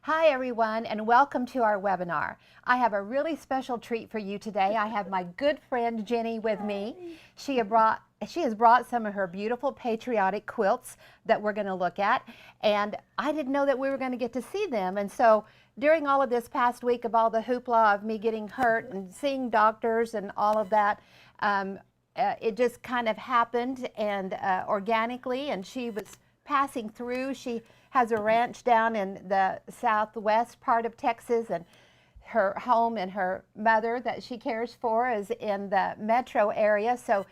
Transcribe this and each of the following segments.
Hi everyone, and welcome to our webinar. I have a really special treat for you today. I have my good friend Jenny with me. She has brought some of her beautiful patriotic quilts that we're going to look at, and I didn't know that we were going to get to see them. And so during all of this past week of all the hoopla of me getting hurt and seeing doctors and all of that, it just kind of happened and organically, and she was passing through. She has a ranch down in the southwest part of Texas, and her home and her mother that she cares for is in the metro area. So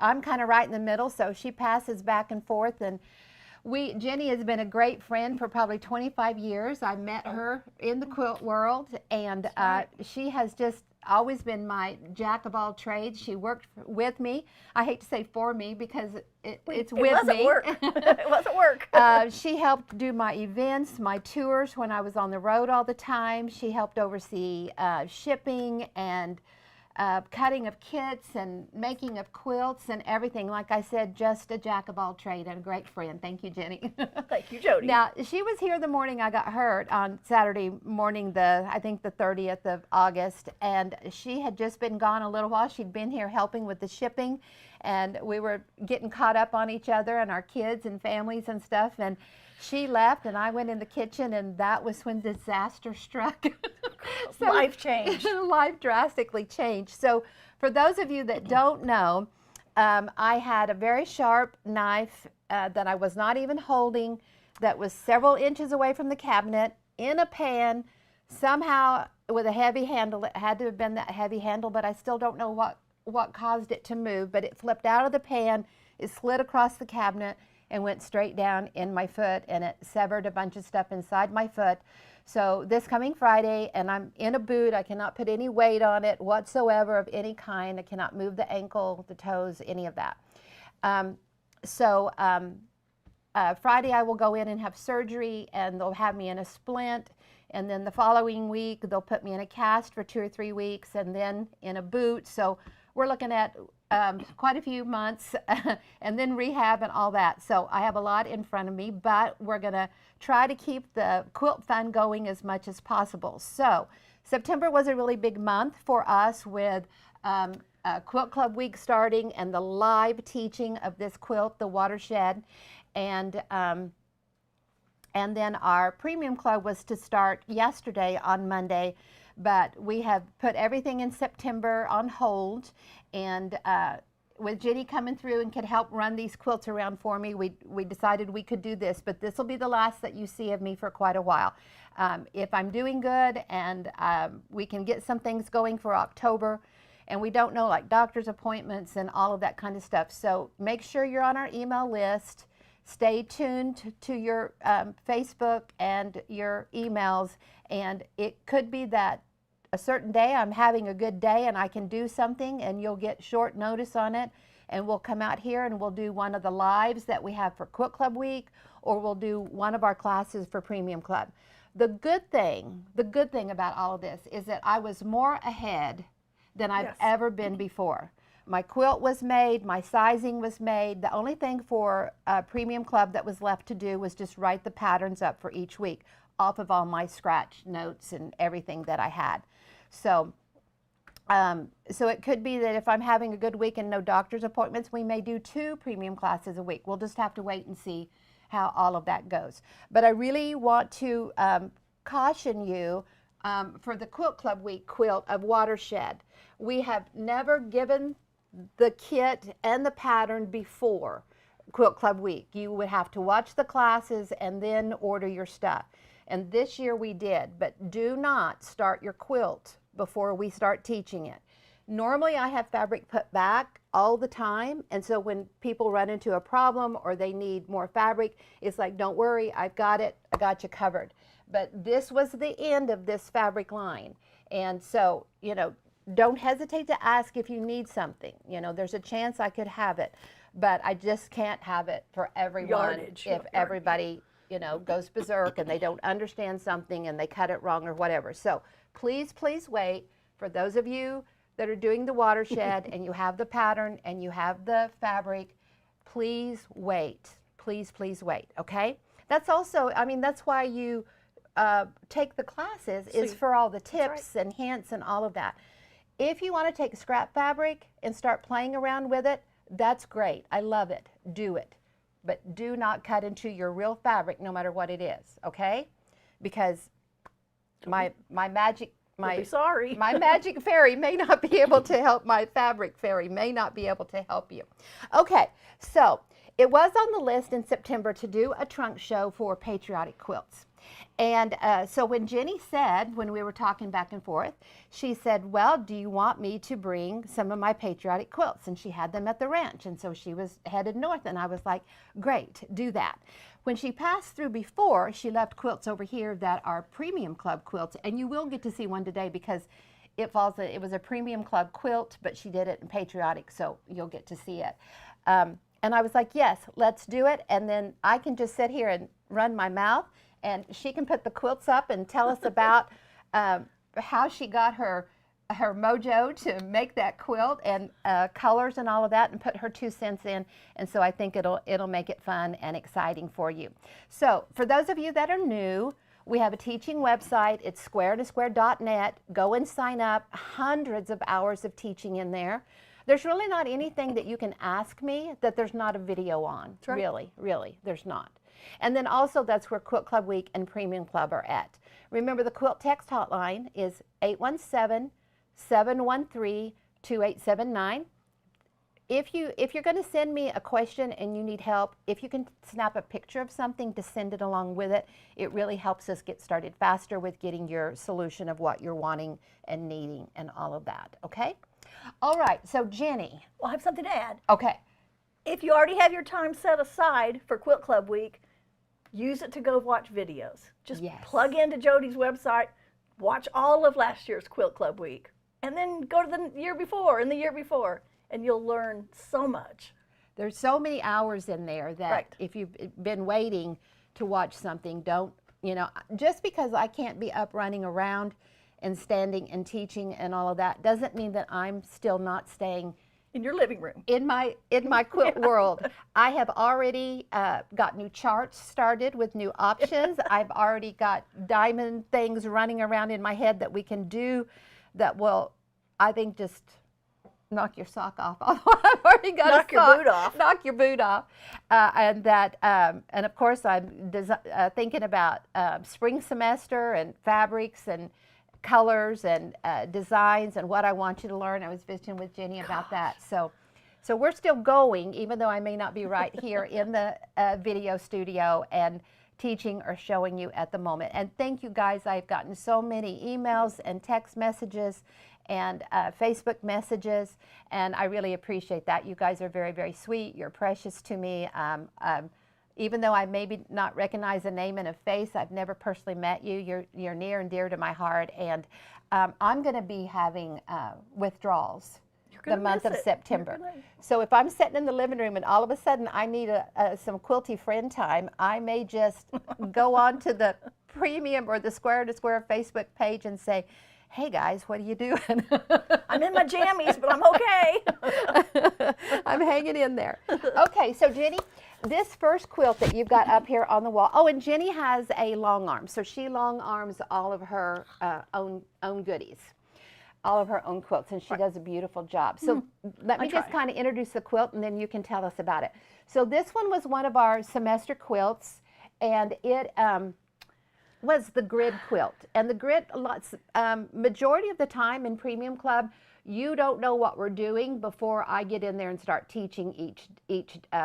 I'm kind of right in the middle, so she passes back and forth. And Jenny has been a great friend for probably 25 years. I met her in the quilt world, and she has just always been my jack of all trades. She worked with me. I hate to say for me because it's with me. It wasn't work. She helped do my events, my tours when I was on the road all the time. She helped oversee shipping and cutting of kits and making of quilts and everything. Like I said, just a jack of all trade and a great friend. Thank you, Jenny. Thank you, Jodi. Now, she was here the morning I got hurt on Saturday morning, I think the 30th of August, and she had just been gone a little while. She'd been here helping with the shipping, and we were getting caught up on each other and our kids and families and stuff, and she left and I went in the kitchen, and that was when disaster struck. So, life changed. Life drastically changed. So for those of you that don't know, I had a very sharp knife that I was not even holding, that was several inches away from the cabinet, in a pan, somehow with a heavy handle. It had to have been that heavy handle, but I still don't know what caused it to move, but it flipped out of the pan, it slid across the cabinet and went straight down in my foot, and it severed a bunch of stuff inside my foot. So this coming Friday, and I'm in a boot, I cannot put any weight on it whatsoever of any kind. I cannot move the ankle, the toes, any of that. Friday I will go in and have surgery, and they'll have me in a splint, and then the following week they'll put me in a cast for 2 or 3 weeks, and then in a boot. So we're looking at quite a few months and then rehab and all that. So I have a lot in front of me, but we're going to try to keep the quilt fun going as much as possible. So September was a really big month for us with Quilt Club Week starting and the live teaching of this quilt, the Watershed. And then our Premium Club was to start yesterday on Monday, but we have put everything in September on hold, and with Jenny coming through and could help run these quilts around for me, we decided we could do this, but this will be the last that you see of me for quite a while. If I'm doing good and we can get some things going for October, and we don't know, like doctor's appointments and all of that kind of stuff, so make sure you're on our email list. Stay tuned to your Facebook and your emails, and it could be that a certain day I'm having a good day and I can do something, and you'll get short notice on it, and we'll come out here and we'll do one of the lives that we have for Quilt Club Week, or we'll do one of our classes for Premium Club. The good thing about all of this is that I was more ahead than I've ever been before. My quilt was made, my sizing was made. The only thing for Premium Club that was left to do was just write the patterns up for each week off of all my scratch notes and everything that I had. So it could be that if I'm having a good week and no doctor's appointments, we may do 2 premium classes a week. We'll just have to wait and see how all of that goes. But I really want to caution you for the Quilt Club Week quilt of Watershed. We have never given the kit and the pattern before Quilt Club Week. You would have to watch the classes and then order your stuff. And this year we did, but do not start your quilt before we start teaching it. Normally I have fabric put back all the time, and so when people run into a problem or they need more fabric, it's like, don't worry, I've got it, I got you covered. But this was the end of this fabric line, and so, you know, don't hesitate to ask if you need something. You know, there's a chance I could have it, but I just can't have it for everyone. If everybody, you know, goes berserk and they don't understand something and they cut it wrong or whatever. So please, please wait. For those of you that are doing the Watershed and you have the pattern and you have the fabric, please wait. Please, please wait, okay? That's also, I mean, that's why you take the classes So is for all the right. tips and hints and all of that. If you want to take scrap fabric and start playing around with it, that's great. I love it. Do it. But do not cut into your real fabric no matter what it is, okay? Because my magic You'll be sorry. my magic fairy may not be able to help, my fabric fairy may not be able to help you. Okay, so it was on the list in September to do a trunk show for Patriotic Quilts. And so when Jenny said, when we were talking back and forth, she said, well, do you want me to bring some of my Patriotic Quilts? And she had them at the ranch, and so she was headed north, and I was like, great, do that. When she passed through before, she left quilts over here that are Premium Club quilts, and you will get to see one today because it was a Premium Club quilt, but she did it in Patriotic, so you'll get to see it. And I was like, yes, let's do it, and then I can just sit here and run my mouth, and she can put the quilts up and tell us about how she got her mojo to make that quilt and colors and all of that, and put her 2 cents in. And so I think it'll make it fun and exciting for you. So for those of you that are new, we have a teaching website. It's square2square.net. Go and sign up. Hundreds of hours of teaching in there. There's really not anything that you can ask me that there's not a video on. Right. Really, there's not. And then also that's where Quilt Club Week and Premium Club are at. Remember, the Quilt Text Hotline is 817-713-2879. If you're going to send me a question and you need help, if you can snap a picture of something to send it along with it, it really helps us get started faster with getting your solution of what you're wanting and needing and all of that, okay? All right, so Jenny. Well, I have something to add. Okay. If you already have your time set aside for Quilt Club Week, use it to go watch videos. Just plug into Jodi's website, watch all of last year's Quilt Club Week, and then go to the year before and the year before, and you'll learn so much. There's so many hours in there that if you've been waiting to watch something, don't, just because I can't be up running around and standing and teaching and all of that doesn't mean that I'm still not staying in your living room. In my quilt world. I have already got new charts started with new options. I've already got diamond things running around in my head that we can do that will, I think, just knock your sock off. I've already got knock your boot off. Knock your boot off. And of course I'm thinking about spring semester and fabrics and colors and designs and what I want you to learn. I was visiting with Jenny about that. So we're still going, even though I may not be right here in the video studio and teaching or showing you at the moment. And thank you guys. I've gotten so many emails and text messages and Facebook messages, and I really appreciate that. You guys are very, very sweet. You're precious to me. Even though I maybe not recognize a name and a face, I've never personally met you. You're near and dear to my heart, and I'm going to be having withdrawals the month of September. So if I'm sitting in the living room and all of a sudden I need some quilty friend time, I may just go on to the Premium or the Square to Square Facebook page and say, hey guys, what are you doing? I'm in my jammies, but I'm okay. I'm hanging in there. Okay, so Jenny, this first quilt that you've got up here on the wall, oh, and Jenny has a long arm, so she long arms all of her own goodies, all of her own quilts, and she does a beautiful job. So let me just kind of introduce the quilt, and then you can tell us about it. So this one was one of our semester quilts, and it was the grid quilt. And the grid, majority of the time in Premium Club, you don't know what we're doing before I get in there and start teaching each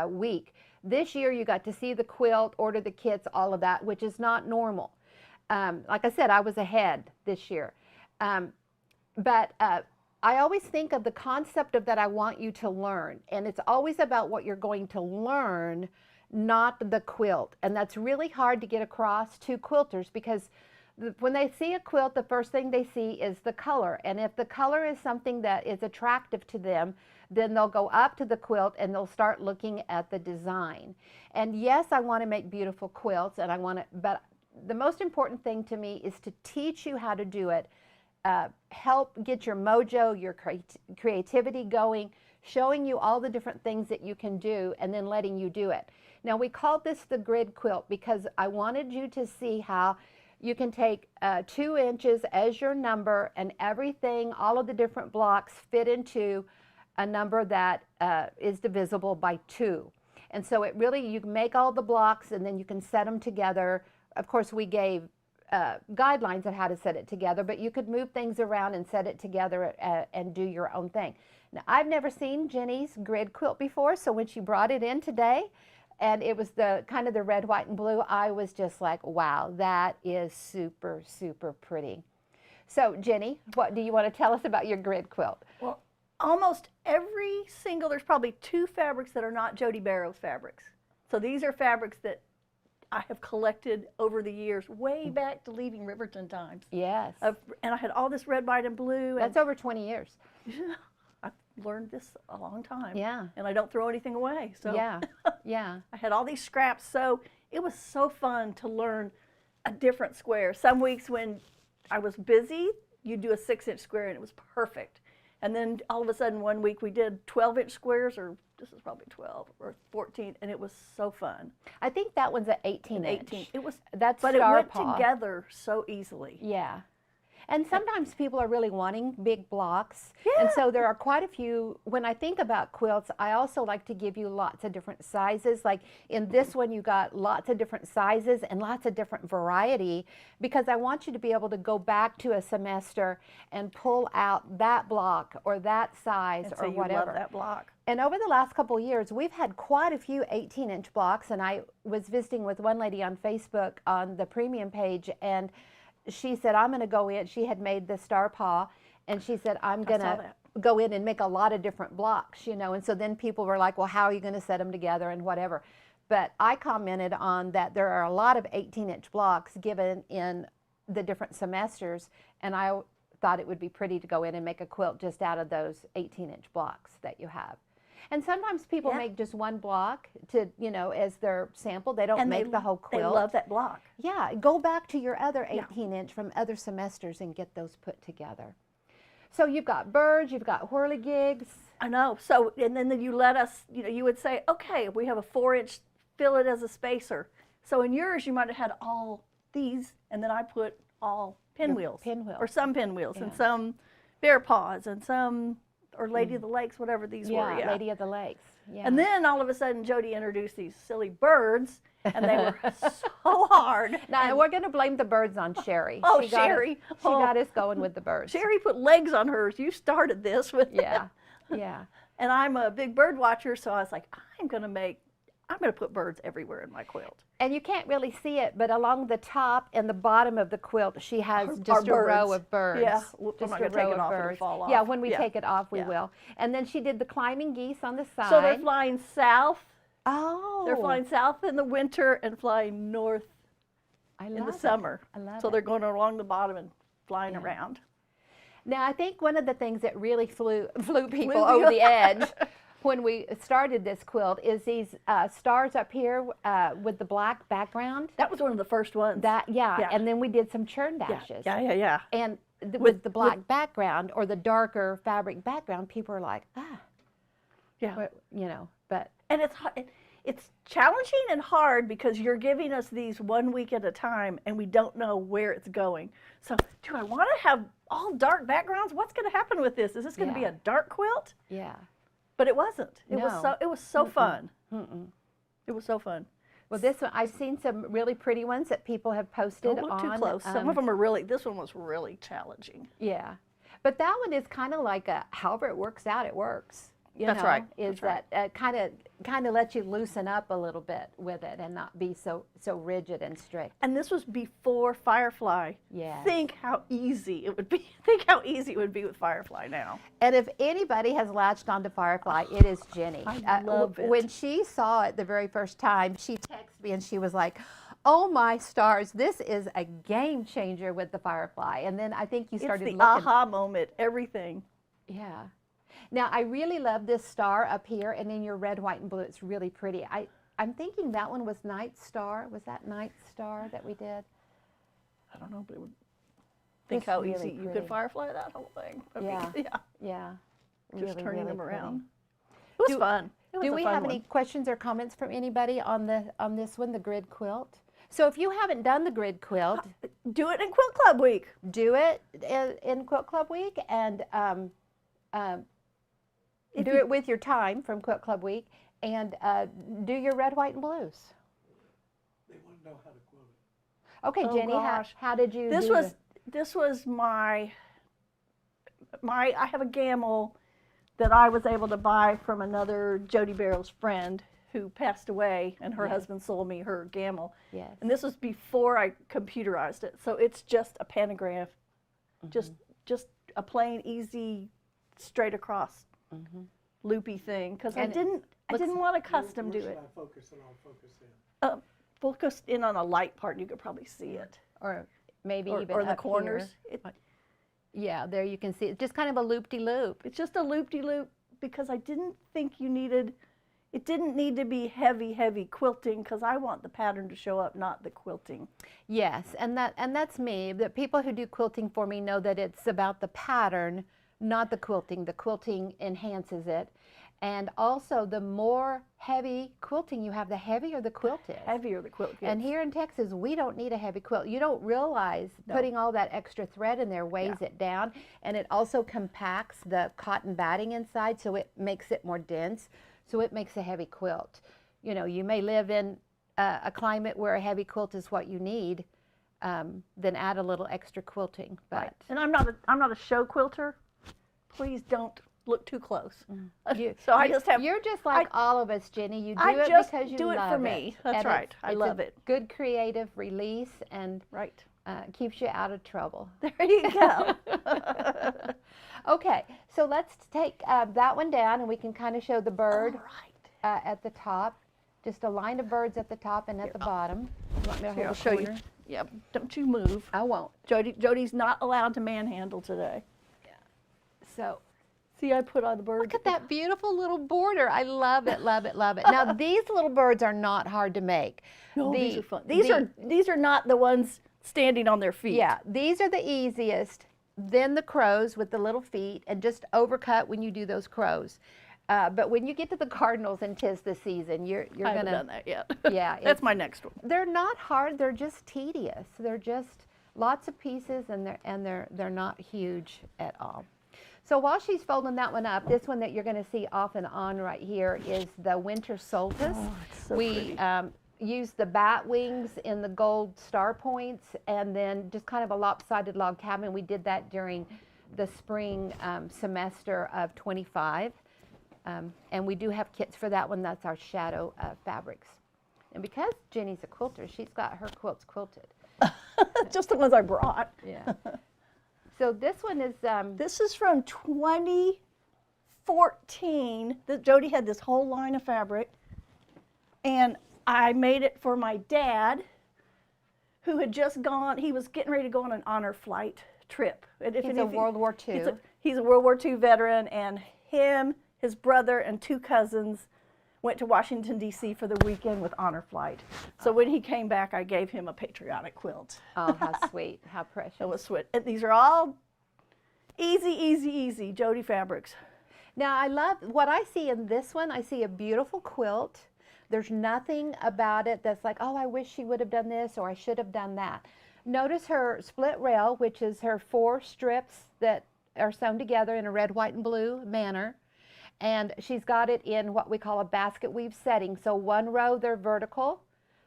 week. This year you got to see the quilt, order the kits, all of that, which is not normal. Like I said, I was ahead this year. But I always think of the concept of that I want you to learn. And it's always about what you're going to learn, not the quilt. And that's really hard to get across to quilters, because when they see a quilt, the first thing they see is the color. And if the color is something that is attractive to them, then they'll go up to the quilt and they'll start looking at the design. And yes, I want to make beautiful quilts, and but the most important thing to me is to teach you how to do it, help get your mojo, your creativity going, showing you all the different things that you can do, and then letting you do it. Now, we called this the grid quilt because I wanted you to see how you can take 2 inches as your number, and everything, all of the different blocks fit into a number that is divisible by 2. And so it really, you can make all the blocks and then you can set them together. Of course, we gave guidelines on how to set it together, but you could move things around and set it together and do your own thing. Now, I've never seen Jenny's grid quilt before, so when she brought it in today, and it was the kind of the red, white, and blue, I was just like, wow, that is super, super pretty. So, Jenny, what do you want to tell us about your grid quilt? Well, almost every single, there's probably 2 fabrics that are not Jodi Barrow's fabrics. So these are fabrics that I have collected over the years, way back to leaving Riverton times. Yes. And I had all this red, white, and blue. That's over 20 years. I've learned this a long time. Yeah. And I don't throw anything away. So yeah, yeah. I had all these scraps, so it was so fun to learn a different square. Some weeks when I was busy, you'd do a 6-inch square and it was perfect. And then all of a sudden one week we did 12-inch squares, or this is probably 12 or 14, and it was so fun. I think that one's an 18-inch. 18. It was, that's but star it went paw. together so easily. Yeah. And sometimes people are really wanting big blocks. Yeah. And so there are quite a few. When I think about quilts, I also like to give you lots of different sizes. Like in this one, you got lots of different sizes and lots of different variety, because I want you to be able to go back to a semester and pull out that block or that size And or so whatever. You love that block. And over the last couple of years, we've had quite a few 18-inch blocks. And I was visiting with one lady on Facebook on the premium page, and she said, I'm going to go in. She had made the star paw, and she said, I'm going to go in and make a lot of different blocks, you know. And so then people were like, well, how are you going to set them together and whatever. But I commented on that there are a lot of 18-inch blocks given in the different semesters, and I thought it would be pretty to go in and make a quilt just out of those 18-inch blocks that you have. And sometimes people make just one block to, you know, as their sample. They don't make the whole quilt. They love that block. Yeah, go back to your other 18-inch from other semesters and get those put together. So you've got birds, you've got whirligigs. I know. So, and then you let us, you know, you would say, okay, we have a 4-inch, fill it as a spacer. So in yours, you might have had all these, and then I put all pinwheels. Pinwheels. Or some pinwheels, and some bear paws, and some, or Lady of the Lakes, whatever these were. Yeah, Lady of the Lakes. Yeah. And then all of a sudden, Jodi introduced these silly birds, and they were so hard. Now, we're going to blame the birds on Sherry. Oh, she Sherry. She got us going with the birds. Sherry put legs on hers. You started this with Yeah, yeah. And I'm a big bird watcher, so I was like, I'm going to put birds everywhere in my quilt. And you can't really see it, but along the top and the bottom of the quilt, she has just a row of birds. Yeah, just I'm not going to take it off, it'll fall off. Yeah, when we take it off, we will. And then she did the climbing geese on the side. So they're flying south. Oh. They're flying south in the winter and flying north in the summer. I love it. So they're going along the bottom and flying around. Now, I think one of the things that really flew people over the edge when we started this quilt is these stars up here with the black background. That was one of the first ones. And then we did some churn dashes. Yeah. And with the black background or the darker fabric background, people are like, you know, but. And it's challenging and hard because you're giving us these 1 week at a time and we don't know where it's going. So do I want to have all dark backgrounds? What's going to happen with this? Is this going to be a dark quilt? Yeah. But it wasn't. It was so fun. It was so fun. Well, this one, I've seen some really pretty ones that people have posted on. Don't look too close. Some of them are really, this one was really challenging. Yeah. But that one is kind of like however it works out, it works. That's right. That kind of lets you loosen up a little bit with it and not be so rigid and strict. And this was before Firefly. Yeah. Think how easy it would be. Think how easy it would be with Firefly now. And if anybody has latched onto Firefly, it is Jenny. I love it. When she saw it the very first time, she texted me and she was like, "Oh my stars, this is a game changer with the Firefly." And then I think you started looking. It's the aha moment, everything. Yeah. Now, I really love this star up here, and in your red, white, and blue, it's really pretty. I'm thinking that one was Night Star. Was that Night Star that we did? I don't know, but it would think how easy you could Firefly that whole thing. Yeah. Just really, turning really them around. Pretty. It was fun. Do we have any questions or comments from anybody on this one, the grid quilt? So if you haven't done the grid quilt, do it in Quilt Club Week. Do it in Quilt Club Week, and do it with your time from Quilt Club Week, and do your red, white, and blues. They want to know how to quilt it. Okay, Oh, Jenny, how did you do this was my I have a gamble that I was able to buy from another Jodi Barrow's friend who passed away, and her husband sold me her gamble. Yes. And this was before I computerized it, so it's just a pantograph, just a plain, easy, straight across loopy thing, because I didn't want to custom do it. Where should I focus and I'll focus in? Focused in on a light part, and you could probably see it, or maybe even or the up corners. Yeah, there you can see it. Just kind of a loop-de-loop. It's just a loop-de-loop because I didn't think it didn't need to be heavy quilting, because I want the pattern to show up, not the quilting. Yes, and that's me. The people who do quilting for me know that it's about the pattern, not the quilting. The quilting enhances it. And also, the more heavy quilting you have, the heavier the quilt is. Heavier the quilt gets. And here in Texas, we don't need a heavy quilt. You don't realize putting all that extra thread in there weighs it down, and it also compacts the cotton batting inside, so it makes it more dense, so it makes a heavy quilt. You know, you may live in a climate where a heavy quilt is what you need, then add a little extra quilting. But right. And I'm not a show quilter. Please don't look too close. You're just like all of us, Jenny. You do it because you do it love for me. That's and right. I love it. Good creative release, and keeps you out of trouble. There you go. Okay, so let's take that one down, and we can kind of show the bird at the top. Just a line of birds at the top and at the bottom. You want me to hold I'll the show corner? you. Yep. Don't you move. I won't. Jodi's not allowed to manhandle today. So, see, I put on the bird. look at that beautiful little border. I love it, love it, love it. Now, these little birds are not hard to make. No, these are fun. These are not the ones standing on their feet. Yeah, these are the easiest. Then the crows with the little feet, and just overcut when you do those crows. But when you get to the cardinals and 'tis the season, you're I gonna. haven't done that yet. Yeah, that's my next one. They're not hard. They're just tedious. They're just lots of pieces, and they're not huge at all. So while she's folding that one up, this one that you're going to see off and on right here is the winter solstice. Oh, it's so we pretty. used the bat wings in the gold star points, and then just kind of a lopsided log cabin. We did that during the spring semester of 25. And we do have kits for that one. That's our shadow fabrics. And because Jenny's a quilter, she's got her quilts quilted. Just the ones I brought. Yeah. So this one is... this is from 2014. Jodi had this whole line of fabric. And I made it for my dad, who had just gone, he was getting ready to go on an honor flight trip. And he's a World War II. He's a World War II veteran, and his brother, and 2 cousins went to Washington, D.C. for the weekend with honor flight. So when he came back, I gave him a patriotic quilt. Oh, how sweet. How precious. It was sweet. And these are all easy Jodi fabrics. Now, I love what I see in this one. I see a beautiful quilt. There's nothing about it that's like, oh, I wish she would have done this, or I should have done that. Notice her split rail, which is her 4 strips that are sewn together in a red, white, and blue manner. And she's got it in what we call a basket weave setting. So 1 row they're vertical,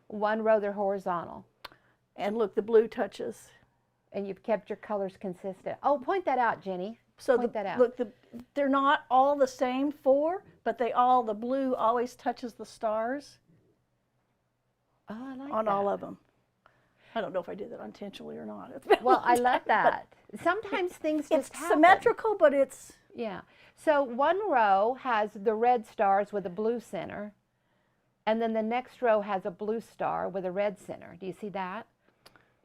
1 row they're horizontal. And look, the blue touches. And you've kept your colors consistent. Oh, point that out, Jenny. So point that out. Look, they're not all the same 4, but the blue always touches the stars. Oh, I like on that. all of them. I don't know if I did that intentionally or not. Well, I love that. Sometimes things just happen. It's symmetrical, but it's... Yeah. So 1 row has the red stars with a blue center, and then the next row has a blue star with a red center. Do you see that?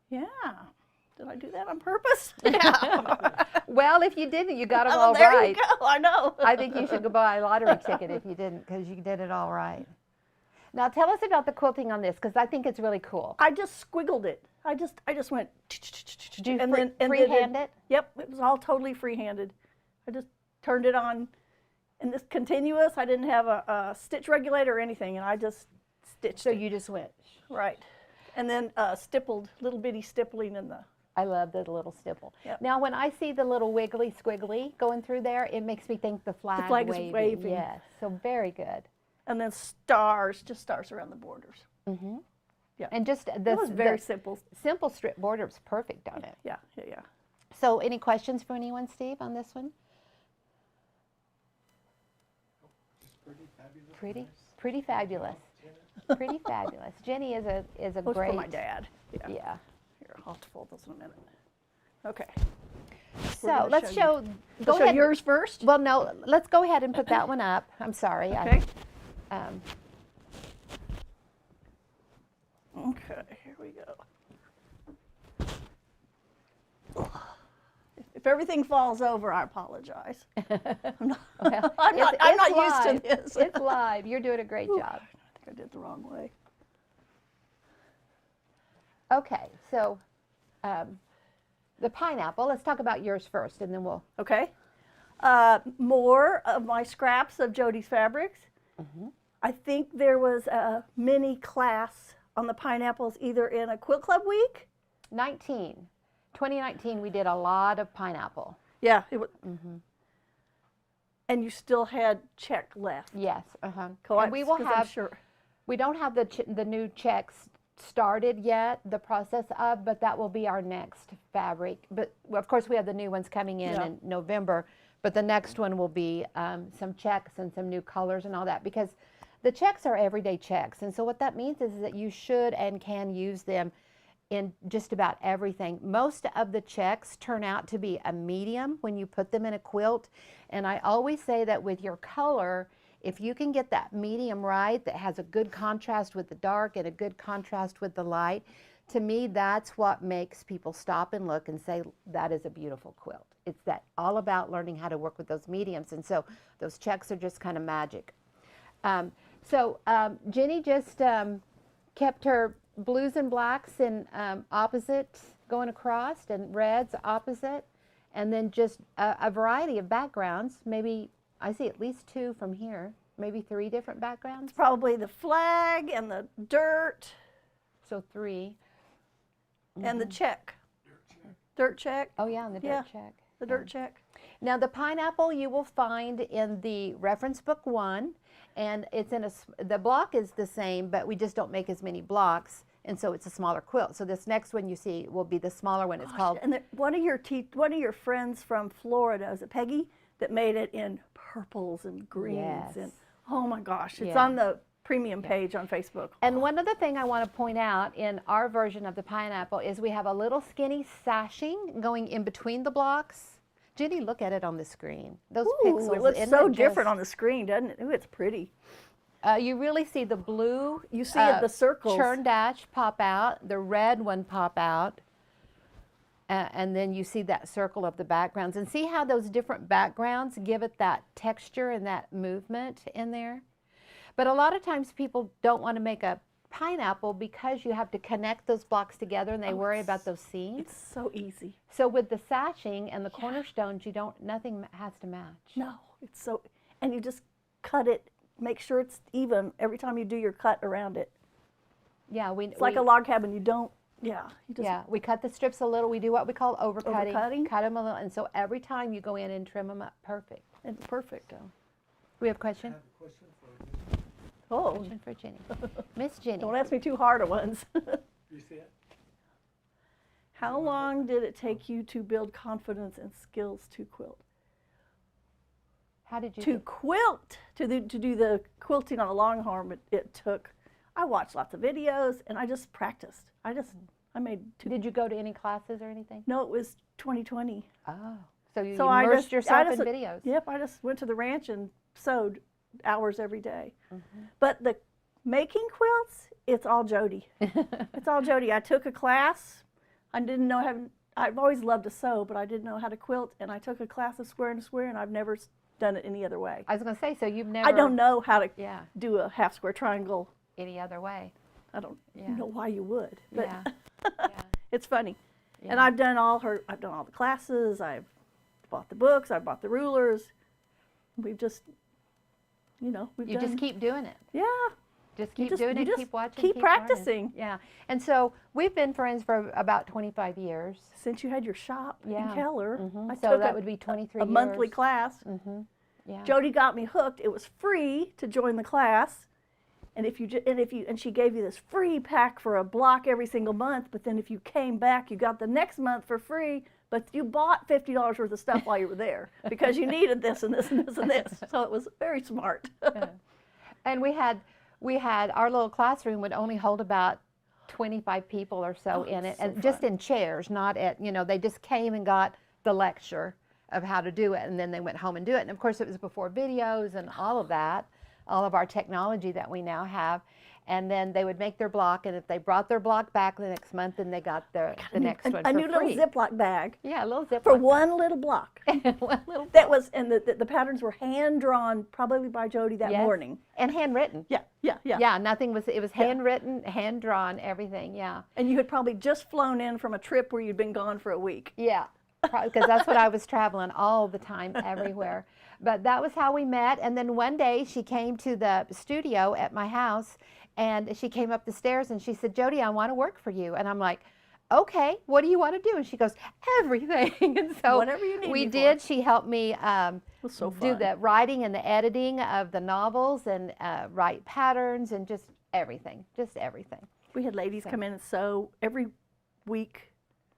Yeah. Did I do that on purpose? Yeah. Well, if you didn't, you got them oh, all there right. You go. I know. I think you should go buy a lottery ticket if you didn't, because you did it all right. Now tell us about the quilting on this, because I think it's really cool. I just squiggled it. I just went. Did you freehand it? Yep, it was all totally freehanded. I just turned it on, and this continuous. I didn't have a stitch regulator or anything, and I just stitched. So it. you just went right. And then stippled, little bitty stippling in the. I love the little stipple. Yep. Now, when I see the little wiggly squiggly going through there, it makes me think the flag, flag is waving. Yes, so very good. And then stars, just stars around the borders. Mm-hmm. Yeah. And just It was very simple. Simple strip border was perfect on it. Yeah. So, any questions for anyone, Steve, on this one? It's pretty fabulous. Pretty, nice. pretty fabulous. Pretty fabulous. Jenny is a Those great. for my dad. Yeah. Yeah. Here, I'll have to fold those in a minute. Okay. So gonna let's show go Show ahead. yours first. Well, no, let's go ahead and put that one up. I'm sorry. Okay. Um, Okay, here we go. If everything falls over, I apologize. I'm not, well, I'm not used live. to this. It's live. You're doing a great job. I think I did the wrong way. Okay, so the pineapple. Let's talk about yours first, and then we'll. Okay. More of my scraps of Jodi's fabrics. Mm-hmm. I think there was a mini class on the pineapples either in a Quilt Club week. 2019, we did a lot of pineapple. Yeah. It was, Mm-hmm. and you still had check left. Yes. Uh-huh. Cool, And we will 'cause I'm have. sure. We don't have the new checks started yet, the process of, but that will be our next fabric. But well, of course, we have the new ones coming in November. But the next one will be some checks and some new colors and all that, because the checks are everyday checks. And so what that means is that you should and can use them in just about everything. Most of the checks turn out to be a medium when you put them in a quilt. And I always say that with your color, if you can get that medium right, that has a good contrast with the dark and a good contrast with the light, to me, that's what makes people stop and look and say, that is a beautiful quilt. It's that all about learning how to work with those mediums. And so those checks are just kind of magic. Jenny just kept her blues and blacks in opposite going across, and reds opposite, and then just a variety of backgrounds. Maybe I see at least 2 from here, maybe 3 different backgrounds. Probably the flag and the dirt So 3. and the check. Dirt check. Oh yeah, and the dirt Yeah. check. The dirt check. Now the pineapple you will find in the reference book 1, and it's in the block is the same, but we just don't make as many blocks, and so it's a smaller quilt. So this next one you see will be the smaller one. It's called. And one of your friends from Florida, is it Peggy, that made it in purples and greens? Yes. And oh my gosh, it's Yeah. on the premium page on Facebook. And one other thing I want to point out in our version of the pineapple is we have a little skinny sashing going in between the blocks. Jenny, look at it on the screen. Those pixels. It looks isn't so it different just- on the screen, doesn't it? Ooh, it's pretty. You really see the blue. You see it, the circles. Churn dash pop out, the red one pop out, and then you see that circle of the backgrounds. And see how those different backgrounds give it that texture and that movement in there? But a lot of times people don't want to make a pineapple because you have to connect those blocks together, and they worry about those seams. It's so easy. So with the sashing and the cornerstones, nothing has to match. No, it's so, and you just cut it, make sure it's even every time you do your cut around it. Yeah, It's like a log cabin. You don't, you just, yeah, we cut the strips a little. We do what we call overcutting. Overcutting. Cut them a little, and so every time you go in and trim them up perfect. it's perfect. We have a I question? have a question for you. Oh, Question for Jenny. Miss Jenny. don't ask me too hard ones. You see it? How long did it take you to build confidence and skills to quilt? How did you To do? quilt, to do the quilting on a longhorn, it took, I watched lots of videos and I just practiced. I made 2. Did you go to any classes or anything? No, it was 2020. Oh, so you So I immersed just- yourself I in just- videos. Yep, I just went to the ranch and sewed hours every day. Mm-hmm. But the making quilts, it's all Jodi. It's all Jodi. I took a class. I didn't know how. I've always loved to sew, but I didn't know how to quilt, and I took a class of square and square, and I've never done it any other way. I was going to say, so you've never. I don't know how to Yeah, do a half square triangle. any other way. I don't Yeah. know why you would, but Yeah. Yeah. it's funny. And Yeah. I've done all the classes. I've bought the books. I've bought the rulers. We've just, we've You done. just keep doing it. Yeah. Just keep just- doing you it, just keep watching, keep learning. practicing. Yeah. And so we've been friends for about 25 years. Since you had your shop Yeah. in Keller, I So took that would be 23 a monthly years. class. Yeah. Jodi got me hooked. It was free to join the class, and she gave you this free pack for a block every single month. But then if you came back, you got the next month for free. But you bought $50 worth of stuff while you were there because you needed this and this and this and this. So it was very smart. And we had our little classroom would only hold about 25 people or so in it, and just in chairs, not at, they just came and got the lecture of how to do it, and then they went home and do it. And of course it was before videos and all of that, all of our technology that we now have. And then they would make their block, and if they brought their block back the next month, then they got the next one for a new free. little Ziploc bag. Yeah, a little Ziploc for bag. one little block. One little That was, and the patterns were hand drawn, probably by Jodi that morning. And handwritten. Yeah. Yeah, it was handwritten, hand drawn, everything, yeah. And you had probably just flown in from a trip where you'd been gone for a week. Yeah, because that's what I was traveling all the time, everywhere. But that was how we met. And then one day she came to the studio at my house, and she came up the stairs and she said, Jodi, I want to work for you. And I'm like, okay, what do you want to do? And she goes, everything. And so whatever you need we me did. for. She helped me was so do fun. the writing and the editing of the novels, and write patterns, and just everything. We had ladies come in and sew every week.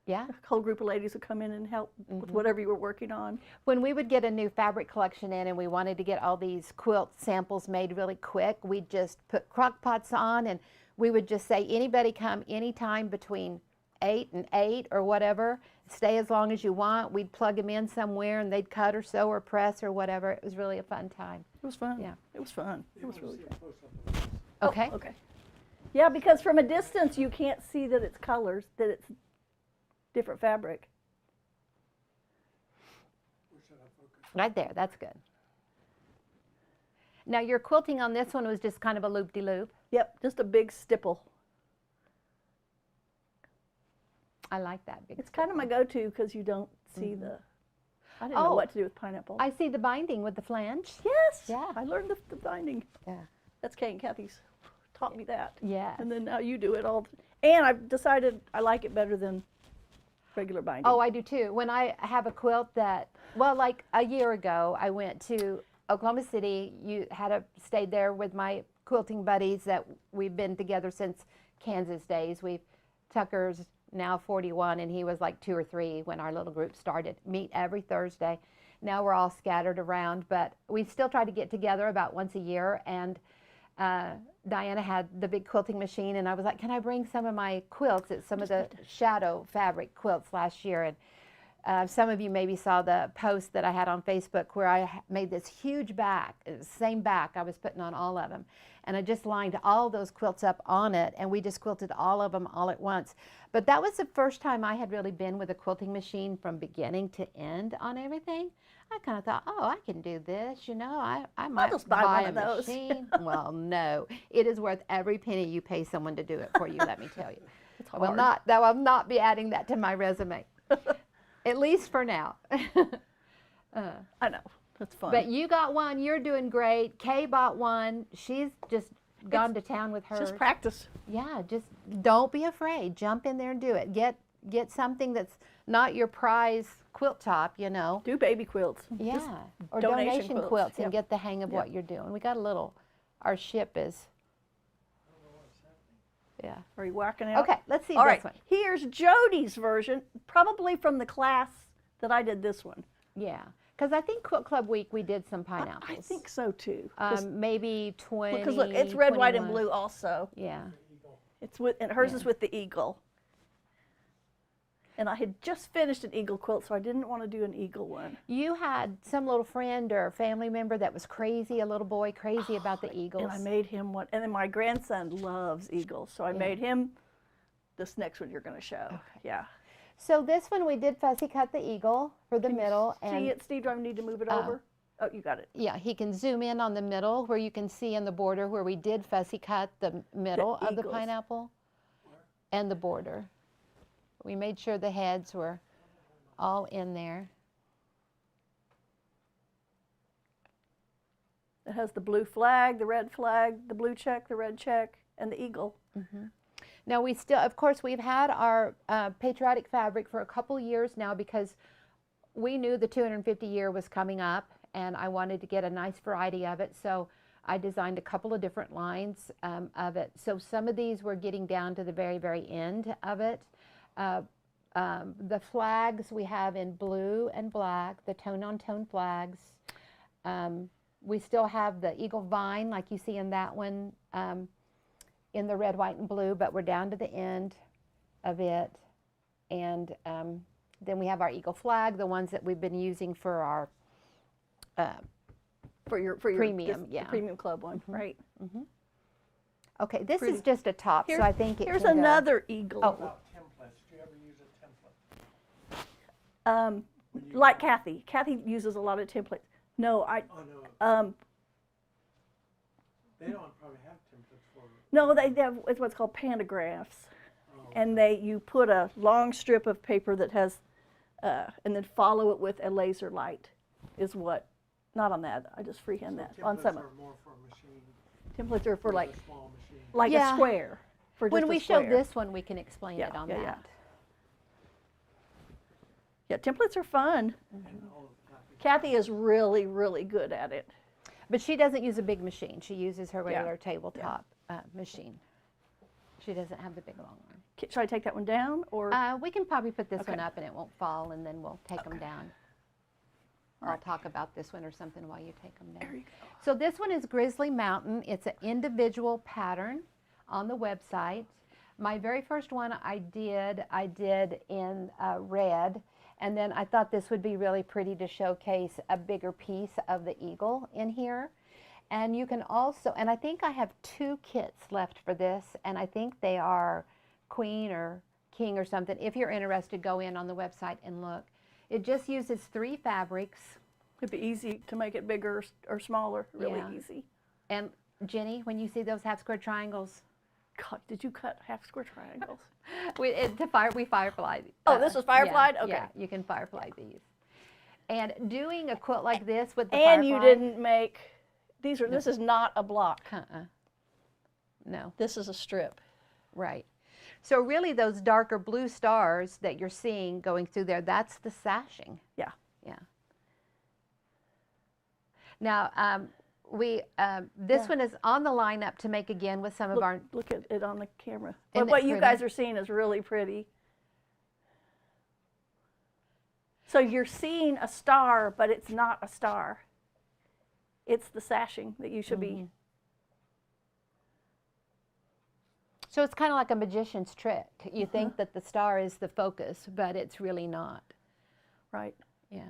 Yeah. A whole group of ladies would come in and help with whatever you were working on. When we would get a new fabric collection in and we wanted to get all these quilt samples made really quick, we'd just put crock pots on, and we would just say, anybody come anytime between 8 and 8 or whatever, stay as long as you want. We'd plug them in somewhere and they'd cut or sew or press or whatever. It was really a fun time. It was fun. Yeah. It was fun. It was really fun. Okay. Oh, okay. Yeah, because from a distance you can't see that it's colors, that it's different fabric. Right there, that's good. Now your quilting on this one was just kind of a loop-de-loop. Yep, just a big stipple. I like that big It's kind of my go-to because you don't see the, I didn't know what to do with pineapple. I see the binding with the flange. Yes, Yeah. I learned the binding. Yeah. That's Kate and Kathy's taught me that. Yeah. And then now you do it all. And I've decided I like it better than regular binding. Oh, I do too. When I have a quilt that, well, like a year ago, I went to Oklahoma City. Stayed there with my quilting buddies that we've been together since Kansas days. Tucker's now 41, and he was like 2 or 3 when our little group started. Meet every Thursday. Now we're all scattered around, but we still try to get together about once a year. And Diana had the big quilting machine, and I was like, can I bring some of my quilts? It's some of the shadow fabric quilts last year. And some of you maybe saw the post that I had on Facebook where I made this huge back, same back I was putting on all of them. And I just lined all those quilts up on it, and we just quilted all of them all at once. But that was the first time I had really been with a quilting machine from beginning to end on everything. I kind of thought, oh, I can do this, I might just buy one of a those. machine. Well, no, it is worth every penny you pay someone to do it for you, let me tell you. It's I will hard. not be adding that to my resume, at least for now. I know, that's fun. But you got one, you're doing great. Kay bought one, she's just gone to town with hers. Just practice. Yeah, just don't be afraid. Jump in there and do it. Get something that's not your prize quilt top, Do baby quilts. Yeah, Just or donation donation quilts, quilts, and yep. get the hang of what you're doing. We got a little, our ship is, yeah. Are you whacking out? Okay, let's see All this right, one. here's Jodi's version, probably from the class that I did this one. Yeah, because I think Quilt Club Week we did some pineapples. I think so too. Maybe 20, Because look, it's red, white, and 21. blue also. Yeah. It's with, and hers is with the eagle. And I had just finished an eagle quilt, so I didn't want to do an eagle one. You had some little friend or family member that was crazy, a little boy crazy about the eagles. And I made him one. And then my grandson loves eagles, so I made him this next one you're going to show. Okay. Yeah. So this one we did fussy cut the eagle for the middle. See it, Steve? Do I need to move it over? Oh, you got it. Yeah, he can zoom in on the middle where you can see in the border where we did fussy cut the middle of the eagles. pineapple and the border. We made sure the heads were all in there. It has the blue flag, the red flag, the blue check, the red check, and the eagle. Now we still, of course, we've had our patriotic fabric for a couple years now because we knew the 250 year was coming up and I wanted to get a nice variety of it. So I designed a couple of different lines of it. So some of these were getting down to the very, very end of it. The flags we have in blue and black, the tone-on-tone flags. We still have the eagle vine like you see in that one in the red, white, and blue, but we're down to the end of it. And then we have our eagle flag, the ones that we've been using for our premium, the premium club one, right? Okay, this is just a top, so I think it here's can go. another eagle. Oh. About templates, do you ever use a template? Like Kathy. Kathy uses a lot of templates. No, Oh, no, they don't probably have templates for it. no, they have what's called pantographs, and you put a long strip of paper that has, and then follow it with a laser light, is what. Not on that. I just freehand that on some. Templates are more for a machine. Templates are for like a small machine. a square. For When just a we show square. this one, we can explain Yeah, it on yeah, that. yeah. Yeah, templates are fun. And all of that. Kathy is really, really good at it. But she doesn't use a big machine. She uses her Yeah. regular tabletop machine. She doesn't have the big long one. Should I take that one down or? We can probably put this Okay. one up and it won't fall, and then we'll take them down. I'll talk about this one or something while you take them down. There you go. So this one is Grizzly Mountain. It's an individual pattern on the website. My very first one I did in red, and then I thought this would be really pretty to showcase a bigger piece of the eagle in here. And you can also, and I think I have 2 kits left for this, and I think they are queen or king or something. If you're interested, go in on the website and look. It just uses 3 fabrics. It'd be easy to make it bigger or smaller, really Yeah. easy. And Jenny, when you see those half square triangles, God, did you cut half square triangles? we firefly. Oh, this was fireflied? Yeah, Okay. yeah, you can firefly these. And doing a quilt like this with the And firefly. you didn't make, this is not a block. No, This is a strip. right. So really those darker blue stars that you're seeing going through there, that's the sashing. Yeah. Yeah. Now, this one is on the lineup to make again with some of our. Look at it on the camera. Isn't But it what you pretty? guys are seeing is really pretty. So you're seeing a star, but it's not a star. It's the sashing that you should be. So it's kind of like a magician's trick. You think that the star is the focus, but it's really not. Right. Yeah.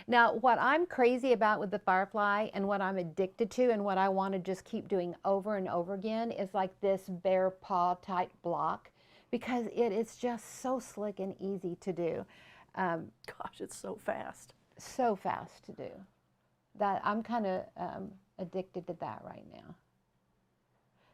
Now, what I'm crazy about with the firefly and what I'm addicted to and what I want to just keep doing over and over again is like this bear paw type block, because it is just so slick and easy to do. Gosh, it's so fast. So fast to do. That I'm kind of addicted to that right now.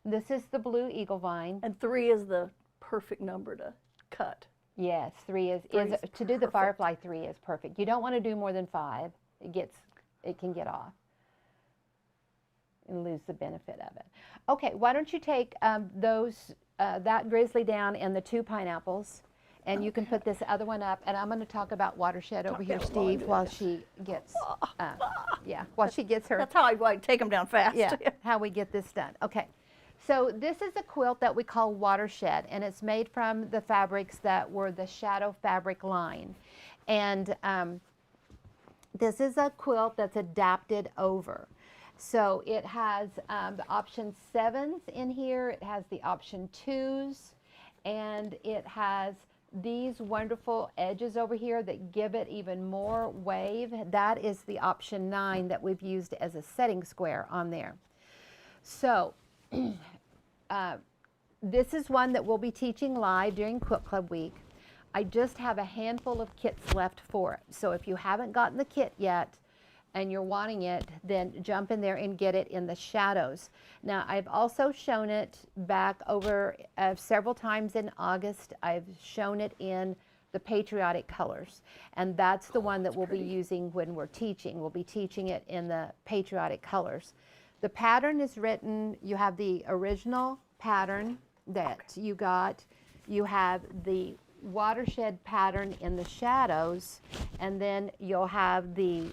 This is the blue eagle vine. And 3 is the perfect number to cut. Yes, 3 is Three is to do the perfect. firefly. 3 is perfect. You don't want to do more than 5. It can get off and lose the benefit of it. Okay, why don't you take that grizzly down and the 2 pineapples, and you can put this other one up. And I'm going to talk about Watershed over here, about while I Steve, do while she gets while she gets her. That's how I take them down fast. Yeah, how we get this done. Okay. So this is a quilt that we call Watershed, and it's made from the fabrics that were the shadow fabric line. And this is a quilt that's adapted over. So it has the option 7s in here, it has the option 2s, and it has these wonderful edges over here that give it even more wave. That is the option 9 that we've used as a setting square on there. So this is one that we'll be teaching live during Quilt Club Week. I just have a handful of kits left for it. So if you haven't gotten the kit yet and you're wanting it, then jump in there and get it in the shadows. Now, I've also shown it back over several times in August. I've shown it in the Patriotic colors, and that's the one that we'll be using when we're teaching. We'll be teaching it in the Patriotic colors. The pattern is written, you have the original pattern that you got, you have the Watershed pattern in the shadows, and then you'll have the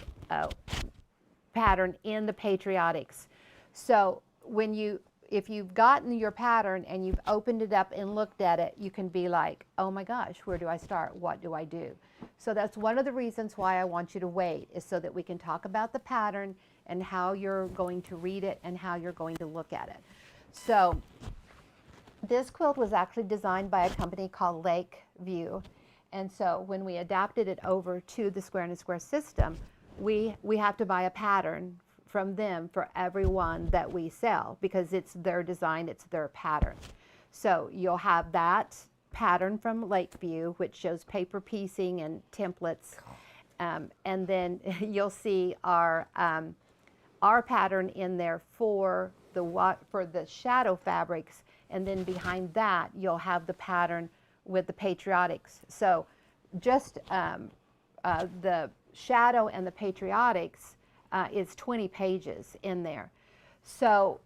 pattern in the Patriotics. So if you've gotten your pattern and you've opened it up and looked at it, you can be like, oh my gosh, where do I start? What do I do? So that's one of the reasons why I want you to wait, is so that we can talk about the pattern and how you're going to read it and how you're going to look at it. So this quilt was actually designed by a company called Lakeview. And so when we adapted it over to the square and a square system, we have to buy a pattern from them for every one that we sell, because it's their design, it's their pattern. So you'll have that pattern from Lakeview, which shows paper piecing and templates. And then you'll see our pattern in there for the shadow fabrics. And then behind that, you'll have the pattern with the Patriotics. So just the shadow and the Patriotics is 20 pages in there. So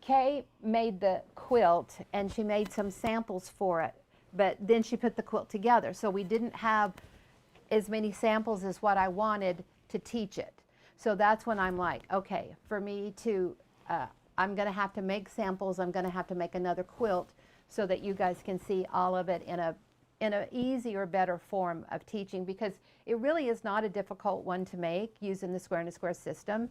Kay made the quilt, and she made some samples for it, but then she put the quilt together. So we didn't have as many samples as what I wanted to teach it. So that's when I'm like, okay, for me to, I'm going to have to make samples. I'm going to have to make another quilt so that you guys can see all of it in a easier, better form of teaching, because it really is not a difficult one to make using the square and a square system.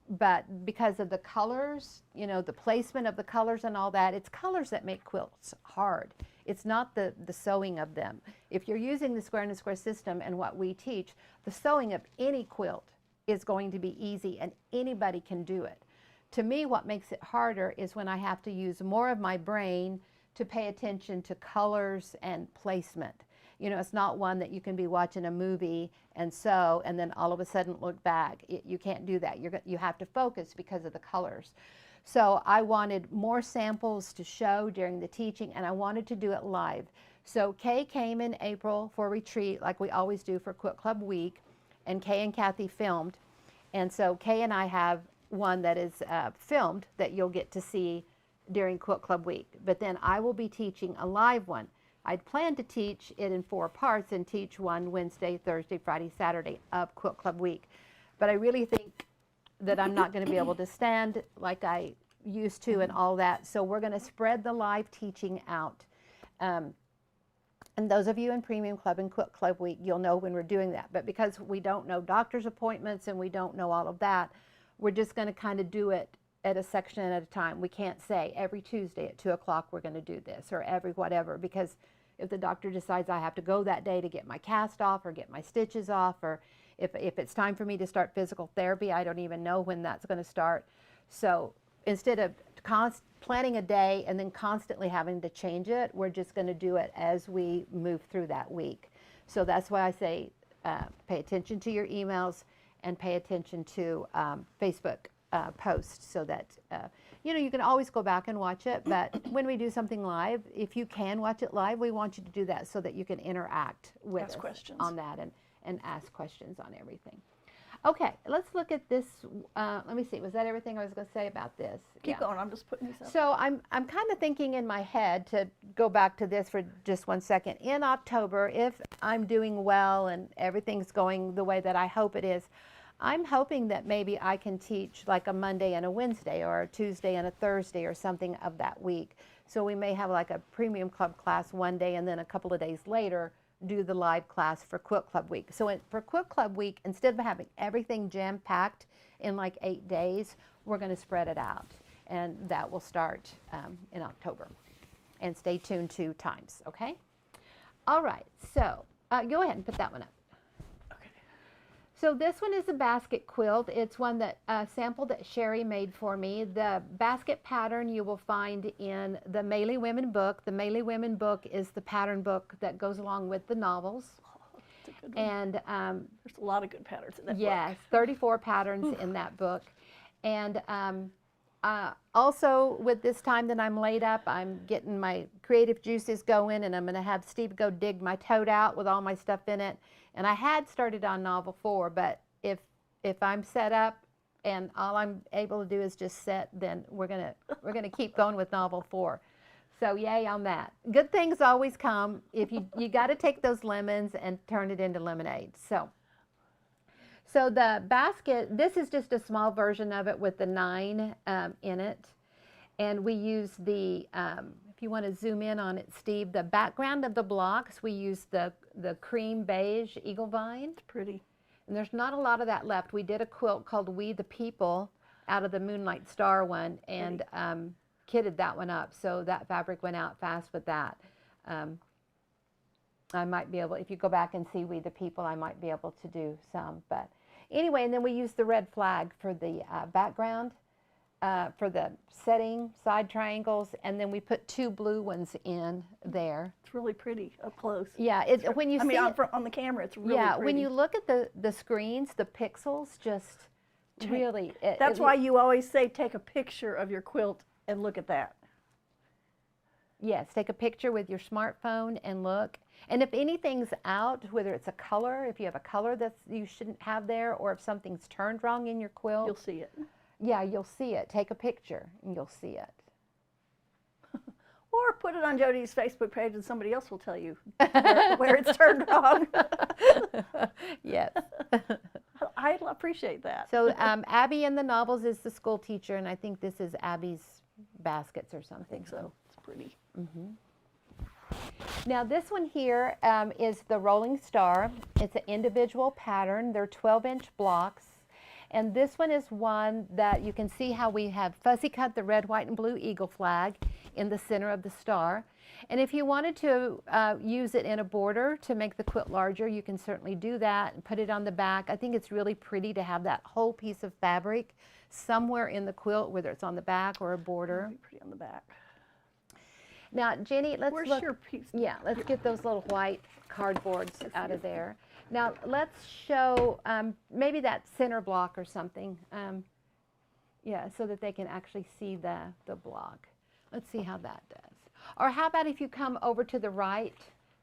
But because of the colors, you know, the placement of the colors and all that, it's colors that make quilts hard. It's not the sewing of them. If you're using the square and a square system and what we teach, the sewing of any quilt is going to be easy and anybody can do it. To me, what makes it harder is when I have to use more of my brain to pay attention to colors and placement. You know, it's not one that you can be watching a movie and sew and then all of a sudden look back. You can't do that. You have to focus because of the colors. So I wanted more samples to show during the teaching, and I wanted to do it live. So Kay came in April for retreat, like we always do for Quilt Club Week, and Kay and Kathy filmed. And so Kay and I have one that is filmed that you'll get to see during Quilt Club Week. But then I will be teaching a live one. I'd planned to teach it in 4 parts and teach one Wednesday, Thursday, Friday, Saturday of Quilt Club Week. But I really think that I'm not going to be able to stand like I used to and all that. So we're going to spread the live teaching out. And those of you in Premium Club and Quilt Club Week, you'll know when we're doing that. But because we don't know doctor's appointments and we don't know all of that, we're just going to kind of do it at a section at a time. We can't say every Tuesday at 2 o'clock we're going to do this, or every whatever, because if the doctor decides I have to go that day to get my cast off or get my stitches off, or if it's time for me to start physical therapy, I don't even know when that's going to start. So instead of planning a day and then constantly having to change it, we're just going to do it as we move through that week. So that's why I say pay attention to your emails and pay attention to Facebook posts, so that you know, you can always go back and watch it. But when we do something live, if you can watch it live, we want you to do that so that you can interact with us on that and ask questions on everything. Okay, let's look at this. Let me see. Was that everything I was going to say about this? Keep going. I'm just putting these up. So I'm kind of thinking in my head, to go back to this for just 1 second. In October, if I'm doing well and everything's going the way that I hope it is, I'm hoping that maybe I can teach like a Monday and a Wednesday, or a Tuesday and a Thursday, or something of that week. So we may have like a Premium Club class one day, and then a couple of days later do the live class for Quilt Club Week. So for Quilt Club Week, instead of having everything jam-packed in like 8 days, we're going to spread it out. And that will start in October. And stay tuned to times, okay? All right, so go ahead and put that one up. So this one is a basket quilt. It's one that sample that Sherry made for me. The basket pattern you will find in the Melee Women book. The Melee Women book is the pattern book that goes along with the novels. Oh, that's a good one. And there's a lot of good patterns in that book. Yes, 34 patterns in that book. And also with this time that I'm laid up, I'm getting my creative juices going, and I'm going to have Steve go dig my tote out with all my stuff in it. And I had started on novel 4, but if I'm set up and all I'm able to do is just sit, then we're gonna keep going with novel 4. So yay on that. Good things always come. If you got to take those lemons and turn it into lemonade. So the basket, this is just a small version of it with the 9 in it, and we use the if you want to zoom in on it, Steve, the background of the blocks, we use the cream beige eagle vine. It's pretty. And there's not a lot of that left. We did a quilt called We the People out of the Moonlight Star one, and kitted that one up, so that fabric went out fast with that. I might be able, if you go back and see We the People, I might be able to do some. But anyway, and then we use the red flag for the background, for the setting, side triangles, and then we put 2 blue ones in there. It's really pretty up close. Yeah, when you see it, on the camera, it's really pretty. when you look at the screens, the pixels just really. That's why you always say take a picture of your quilt and look at that. Yes, take a picture with your smartphone and look. And if anything's out, whether it's a color, if you have a color that you shouldn't have there, or if something's turned wrong in your quilt, You'll see it. Yeah, you'll see it. Take a picture and you'll see it. Or put it on Jodi's Facebook page and somebody else will tell you where it's turned wrong. Yes. I appreciate that. So Abby in the novels is the school teacher, and I think this is Abby's baskets or something. So it's pretty. Now this one here is the Rolling Star. It's an individual pattern. They're 12-inch blocks. And this one is one that you can see how we have fuzzy cut the red, white, and blue eagle flag in the center of the star. And if you wanted to use it in a border to make the quilt larger, you can certainly do that and put it on the back. I think it's really pretty to have that whole piece of fabric somewhere in the quilt, whether it's on the back or a border. It'll be pretty on the back. Now, Jenny, let's Where's look. your piece? Yeah, let's get those little white cardboards out of there. Now, let's show maybe that center block or something. Yeah, so that they can actually see the block. Let's see how that does. Or how about if you come over to the right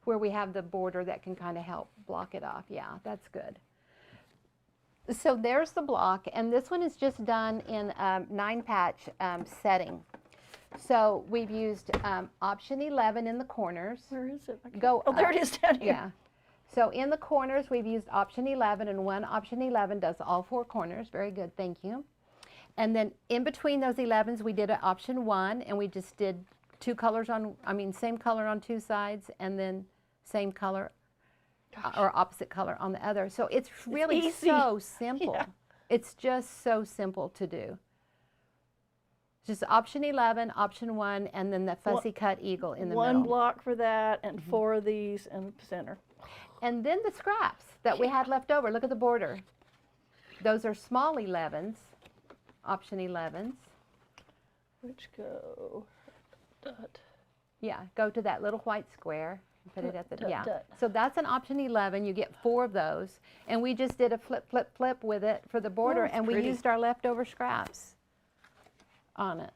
where we have the border that can kind of help block it off. Yeah, that's good. So there's the block, and this one is just done in 9-patch setting. So we've used option 11 in the corners. Where is it? Oh, there it is down here. Yeah. So in the corners, we've used option 11, and one option 11 does all 4 corners. Very good, thank you. And then in between those 11s, we did an option 1, and we just did 2 colors on, same color on 2 sides, and then same color or opposite color on the other. So it's really so simple. Yeah. It's just so simple to do. Just option 11, option 1, and then the fussy cut eagle in the middle. 1 block for that, and 4 of these in the center. And then the scraps that we had left over. Look at the border. Those are small 11s, option 11s. Which go, dot. Yeah, go to that little white square. Put it at the, dot, dot. So that's an option 11. You get 4 of those. And we just did a flip, flip, flip with it for the border, and we used our leftover scraps on it.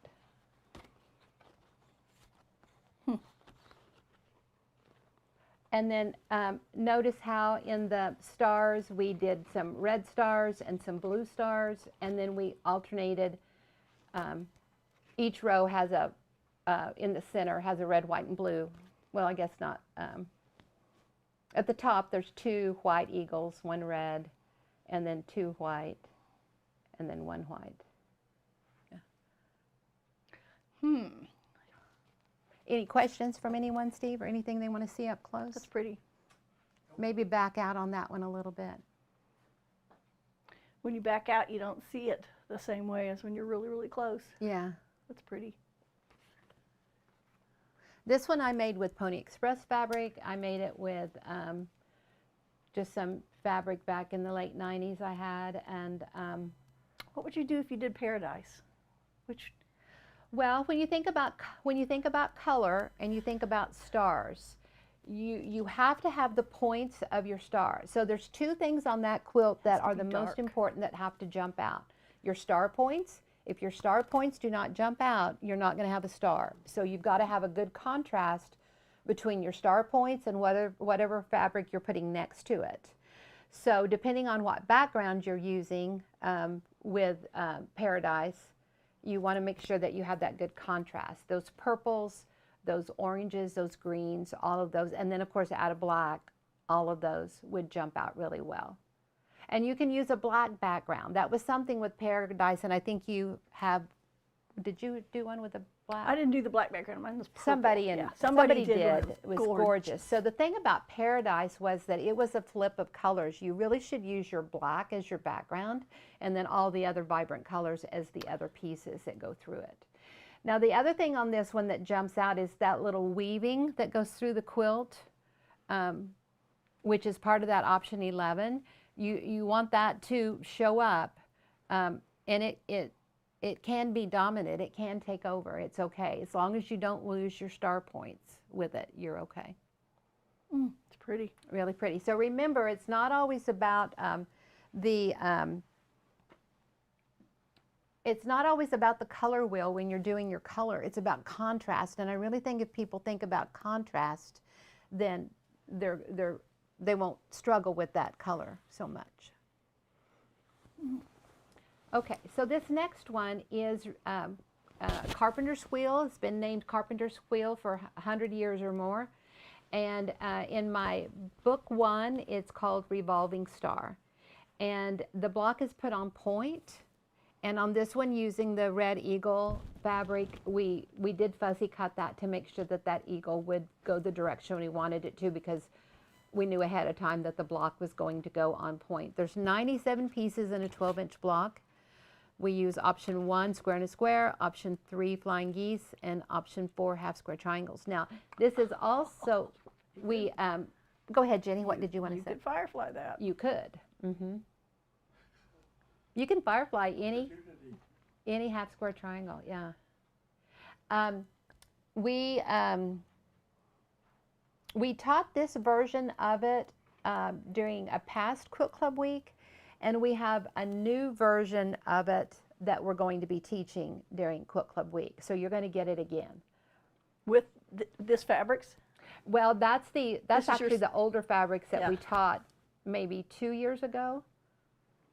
And then notice how in the stars we did some red stars and some blue stars, and then we alternated. Each row has a, in the center, has a red, white, and blue. Well, I guess not. At the top, there's 2 white eagles, 1 red, and then 2 white, and then 1 white. Yeah. Any questions from anyone, Steve, or anything they want to see up close? That's pretty. Maybe back out on that one a little bit. When you back out, you don't see it the same way as when you're really, really close. Yeah. That's pretty. This one I made with Pony Express fabric. I made it with just some fabric back in the late 90s I had. And what would you do if you did Paradise? Well, when you think about color and you think about stars, you have to have the points of your stars. So there's 2 things on that quilt that are the most important that have to jump out. Your star points. If your star points do not jump out, you're not going to have a star. So you've got to have a good contrast between your star points and whatever fabric you're putting next to it. So depending on what background you're using with Paradise, you want to make sure that you have that good contrast. Those purples, those oranges, those greens, all of those, and then of course add a black, all of those would jump out really well. And you can use a black background. That was something with Paradise, and I think you have, did you do one with a black? I didn't do the black background. Mine was purple. Somebody did. One. It was gorgeous. So the thing about Paradise was that it was a flip of colors. You really should use your black as your background, and then all the other vibrant colors as the other pieces that go through it. Now the other thing on this one that jumps out is that little weaving that goes through the quilt, which is part of that option 11. You want that to show up, and it can be dominant. It can take over. It's okay. As long as you don't lose your star points with it, you're okay. It's pretty. Really pretty. So remember, it's not always about it's not always about the color wheel when you're doing your color. It's about contrast. And I really think if people think about contrast, then they won't struggle with that color so much. Okay, so this next one is Carpenter's Wheel. It's been named Carpenter's Wheel for 100 years or more. And in my book 1, it's called Revolving Star. And the block is put on point. And on this one, using the Red Eagle fabric, we did fussy cut that to make sure that that eagle would go the direction we wanted it to, because we knew ahead of time that the block was going to go on point. There's 97 pieces in a 12-inch block. We use option 1, square and a square, option 3, flying geese, and option 4, half square triangles. Now, this is also, we, go ahead, Jenny, what did you want to say? You could firefly that. You could. You can firefly any half square triangle, yeah. We taught this version of it during a past Quilt Club week, and we have a new version of it that we're going to be teaching during Quilt Club week. So you're going to get it again. With this fabrics? Well, that's actually the older fabrics that we taught maybe 2 years ago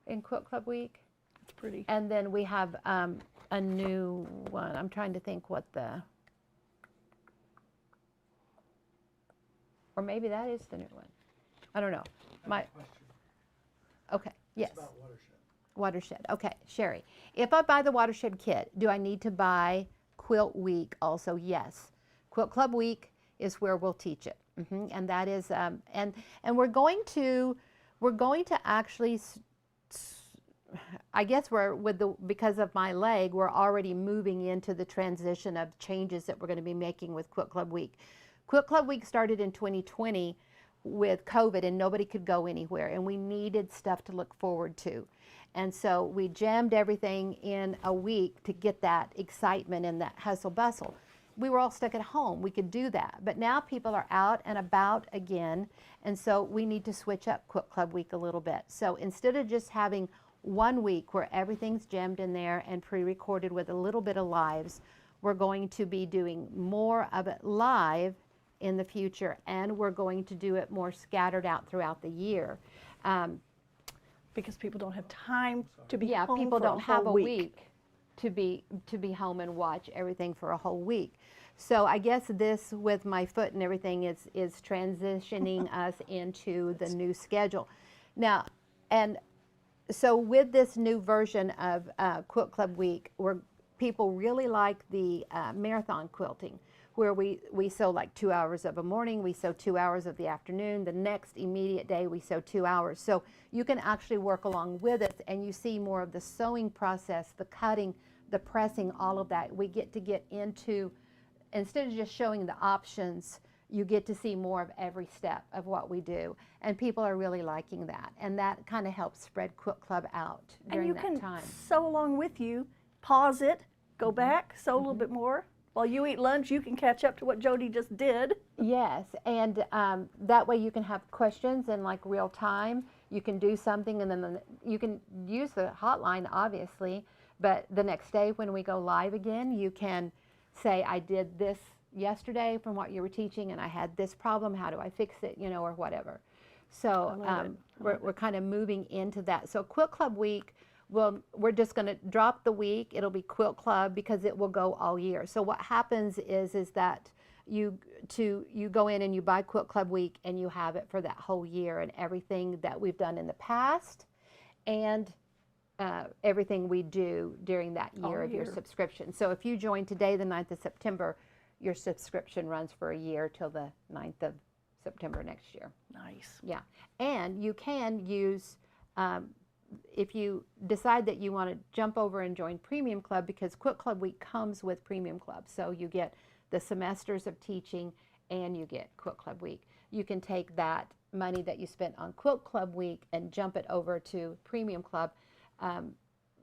in Quilt Club week. It's pretty. And then we have a new one. I'm trying to think what the, or maybe that is the new one. I don't know. Okay, yes. It's about Watershed. Watershed. Okay, Sherry. If I buy the Watershed kit, do I need to buy Quilt Week also? Yes. Quilt Club Week is where we'll teach it. And that is, and we're going to actually, I guess because of my leg, we're already moving into the transition of changes that we're going to be making with Quilt Club Week. Quilt Club Week started in 2020 with COVID, and nobody could go anywhere, and we needed stuff to look forward to. And so we jammed everything in a week to get that excitement and that hustle bustle. We were all stuck at home. We could do that. But now people are out and about again, and so we need to switch up Quilt Club Week a little bit. So instead of just having 1 week where everything's jammed in there and pre-recorded with a little bit of lives, we're going to be doing more of it live in the future, and we're going to do it more scattered out throughout the year. Because people don't have time to be Yeah, home people for don't have a week to be home and watch everything for a whole week. So I guess this, with my foot and everything, is transitioning us into the new schedule. Now, and so with this new version of Quilt Club Week, people really like the marathon quilting, where we sew like 2 hours of a morning, we sew 2 hours of the afternoon, the next immediate day we sew 2 hours. So you can actually work along with us, and you see more of the sewing process, the cutting, the pressing, all of that. We get into, instead of just showing the options, you get to see more of every step of what we do. And people are really liking that. And that kind of helps spread Quilt Club out during that time. And you can sew along with you, pause it, go back, sew a little bit more. While you eat lunch, you can catch up to what Jodi just did. Yes, and that way you can have questions in like real time. You can do something, and then you can use the hotline, obviously, but the next day when we go live again, you can say, I did this yesterday from what you were teaching, and I had this problem, how do I fix it, or whatever. So we're kind of moving into that. So Quilt Club Week, we're just going to drop the week. It'll be Quilt Club because it will go all year. So what happens is that you go in and you buy Quilt Club Week and you have it for that whole year, and everything that we've done in the past and everything we do during that year of your subscription. So if you join today, the 9th of September, your subscription runs for a year till the 9th of September next year. Nice. Yeah. And you can use, if you decide that you want to jump over and join Premium Club, because Quilt Club Week comes with Premium Club. So you get the semesters of teaching and you get Quilt Club Week. You can take that money that you spent on Quilt Club Week and jump it over to Premium Club.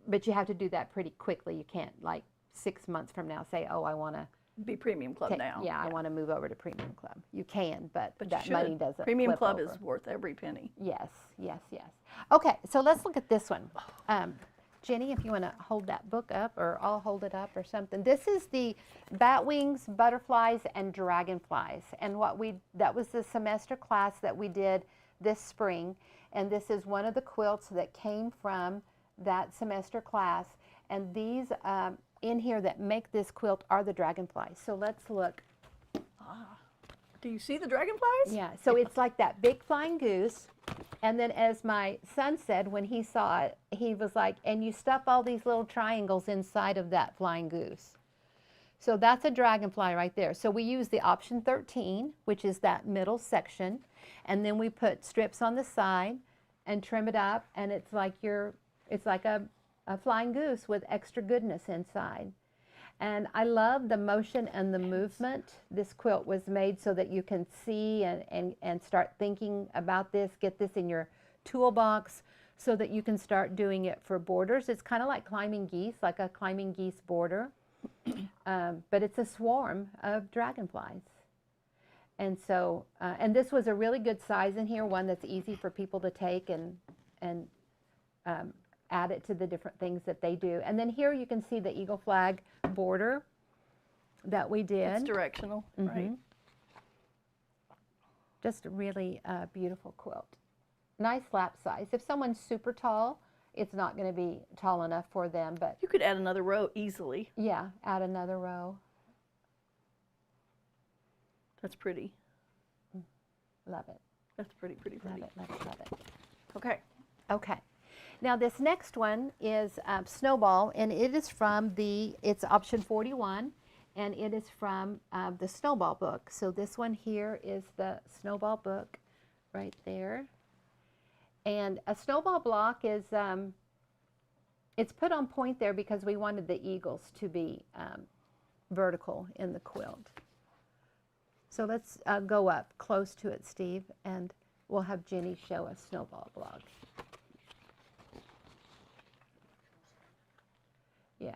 But you have to do that pretty quickly. You can't, like 6 months from now, say, oh, I want to be Premium Club now. Yeah, I want to move over to Premium Club. You can, but that you money doesn't Premium flip Club over. is worth every penny. Yes, yes, yes. Okay, so let's look at this one. Jenny, if you want to hold that book up, or I'll hold it up or something. This is the Batwings, Butterflies, and Dragonflies. And that was the semester class that we did this spring. And this is one of the quilts that came from that semester class. And these in here that make this quilt are the dragonflies. So let's look. Do you see the dragonflies? Yeah, so it's like that big flying goose. And then as my son said when he saw it, he was like, and you stuff all these little triangles inside of that flying goose. So that's a dragonfly right there. So we use the option 13, which is that middle section. And then we put strips on the side and trim it up. And it's like a flying goose with extra goodness inside. And I love the motion and the movement. This quilt was made so that you can see and start thinking about this, get this in your toolbox so that you can start doing it for borders. It's kind of like climbing geese, like a climbing geese border. But it's a swarm of dragonflies. And so, and this was a really good size in here, one that's easy for people to take and add it to the different things that they do. And then here you can see the eagle flag border that we did. It's directional, right? Just a really beautiful quilt. Nice lap size. If someone's super tall, it's not going to be tall enough for them, but you could add another row easily. Yeah, add another row. That's pretty. Love it. That's pretty. Love it, love it, love it. Okay. Okay. Now this next one is Snowball, and it is from it's option 41, and it is from the Snowball book. So this one here is the Snowball book right there. And a snowball block is, it's put on point there because we wanted the eagles to be vertical in the quilt. So let's go up close to it, Steve, and we'll have Jenny show a snowball block. Yeah,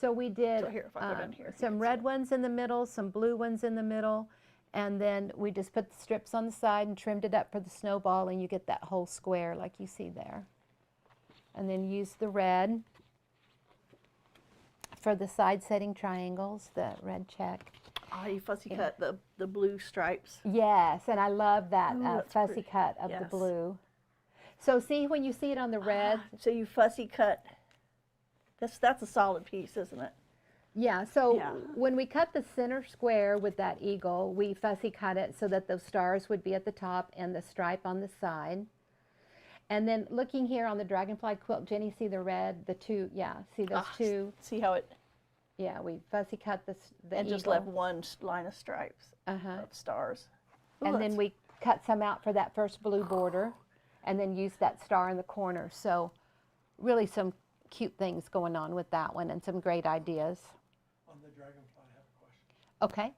so we did So here, if I go down here, some red ones in the middle, some blue ones in the middle, and then we just put the strips on the side and trimmed it up for the snowball, and you get that whole square like you see there. And then use the red for the side setting triangles, the red check. Oh, you fussy cut the blue stripes. Yes, and I love that fussy pretty. cut of the blue. So see, when you see it on the red. So you fussy cut. That's a solid piece, isn't it? Yeah, so when we cut the center square with that eagle, we fussy cut it so that those stars would be at the top and the stripe on the side. And then looking here on the Dragonfly quilt, Jenny, see the red, the two, see those two. See how it, yeah, we fussy cut the and eagle. just left one line of stripes of stars. Ooh, and then we cut some out for that first blue border and then use that star in the corner. So really some cute things going on with that one and some great ideas. On the Dragonfly, I have a question. Okay.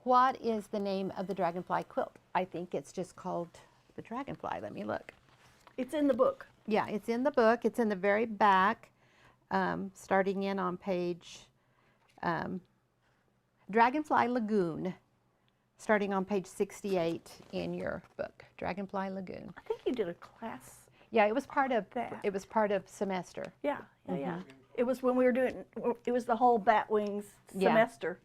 What is the name of the Dragonfly quilt? I think it's just called the Dragonfly. Let me look. It's in the book. Yeah, it's in the book. It's in the very back, starting in on page Dragonfly Lagoon, starting on page 68 in your book, Dragonfly Lagoon. I think you did a class. Yeah, it was part of that. It was part of semester. Yeah. It was when we were doing. It was the whole Batwings semester.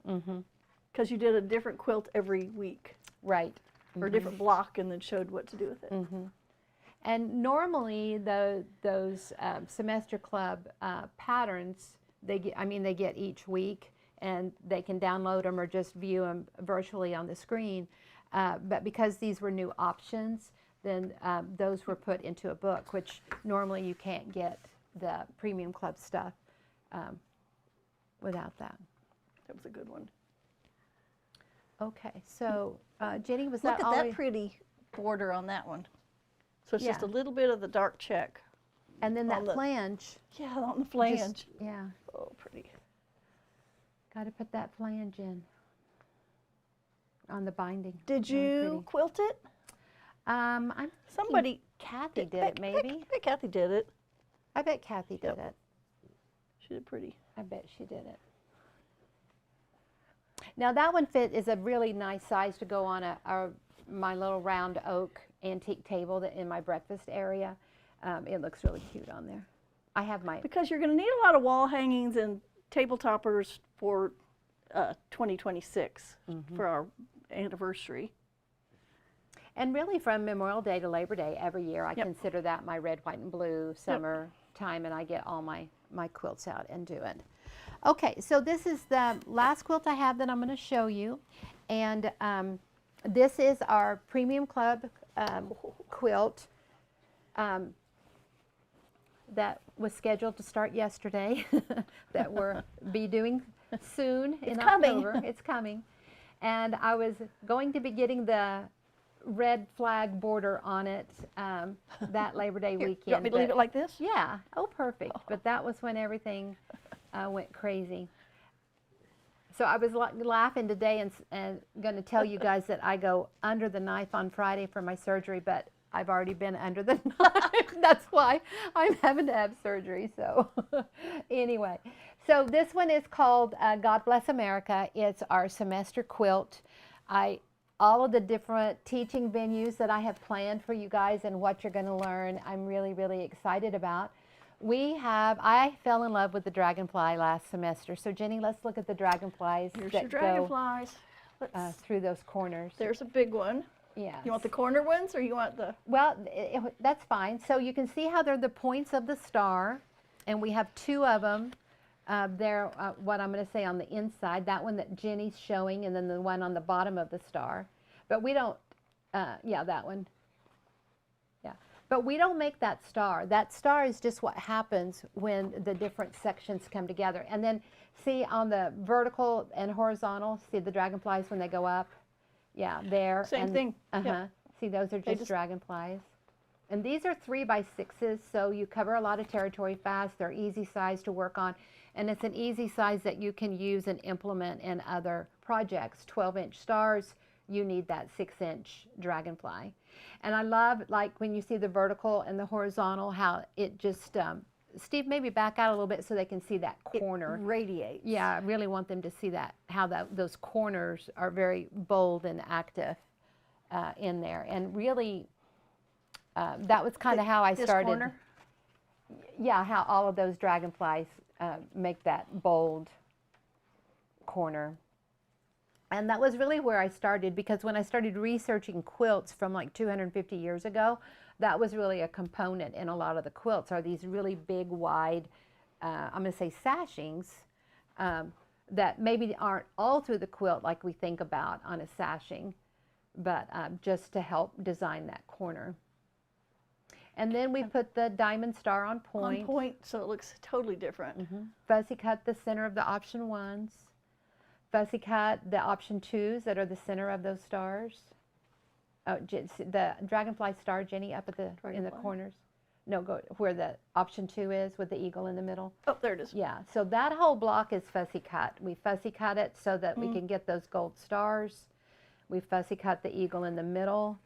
Because you did a different quilt every week. Right. or a different block and then showed what to do with it. And normally those semester club patterns, they get each week, and they can download them or just view them virtually on the screen. But because these were new options, then those were put into a book, which normally you can't get the Premium Club stuff without that. That was a good one. Okay, so Jenny, was Look that at all? that pretty border on that one. So it's just a Yeah. little bit of the dark check. And then that on the- flange. Yeah, on the flange. Just, yeah, Oh, pretty. got to put that flange in on the binding. Did Really you pretty. quilt it? I'm Somebody. Kathy did it, maybe. I bet Kathy did it. I bet Kathy did it. She did pretty. I bet she did it. Now that one is a really nice size to go on my little round oak antique table that in my breakfast area. It looks really cute on there. I have my Because you're going to need a lot of wall hangings and table toppers for 2026 for our anniversary. And really from Memorial Day to Labor Day every year, I consider that my red, white, and blue summer time, and I get all my quilts out and do it. Okay, so this is the last quilt I have that I'm going to show you. And this is our Premium Club quilt that was scheduled to start yesterday, that we'll be doing soon in October. It's coming. And I was going to be getting the red flag border on it that Labor Day weekend. You want me to leave it like this? Yeah. Oh, perfect. But that was when everything went crazy. So I was laughing today and going to tell you guys that I go under the knife on Friday for my surgery, but I've already been under the knife. That's why I'm having to have surgery. So anyway, so this one is called God Bless America. It's our semester quilt. All of the different teaching venues that I have planned for you guys and what you're going to learn, I'm really, really excited about. I fell in love with the Dragonfly last semester. So Jenny, let's look at the Dragonflies Here's that your dragonflies. go through those corners. There's a big one. Yeah. You want the corner ones or you want the... Well, that's fine. So you can see how they're the points of the star, and we have two of them. They're what I'm going to say on the inside, that one that Jenny's showing, and then the one on the bottom of the star. But we don't, that one. Yeah. But we don't make that star. That star is just what happens when the different sections come together. And then see on the vertical and horizontal, see the dragonflies when they go up? Yeah, there. Same thing. Yep. See, those are just dragonflies. And these are 3x6s, so you cover a lot of territory fast. They're easy size to work on. And it's an easy size that you can use and implement in other projects. 12-inch stars, you need that 6-inch dragonfly. And I love, like, when you see the vertical and the horizontal, how it just, Steve, maybe back out a little bit so they can see that corner. It radiates. Yeah, I really want them to see that, how those corners are very bold and active in there. And really, that was kind of how I started. Corner? Yeah, how all of those dragonflies make that bold corner. And that was really where I started, because when I started researching quilts from like 250 years ago, that was really a component in a lot of the quilts, are these really big, wide, I'm going to say sashings, that maybe aren't all through the quilt like we think about on a sashing, but just to help design that corner. And then we put the diamond star on point. On point, so it looks totally different. Fussy cut the center of the option ones. Fussy cut the option twos that are the center of those stars. Oh, the dragonfly star, Jenny, up at in the corners. No, go where the option 2 is with the eagle in the middle. Oh, there it is. Yeah, so that whole block is fussy cut. We fussy cut it so that we can get those gold stars. We fussy cut the eagle in the middle.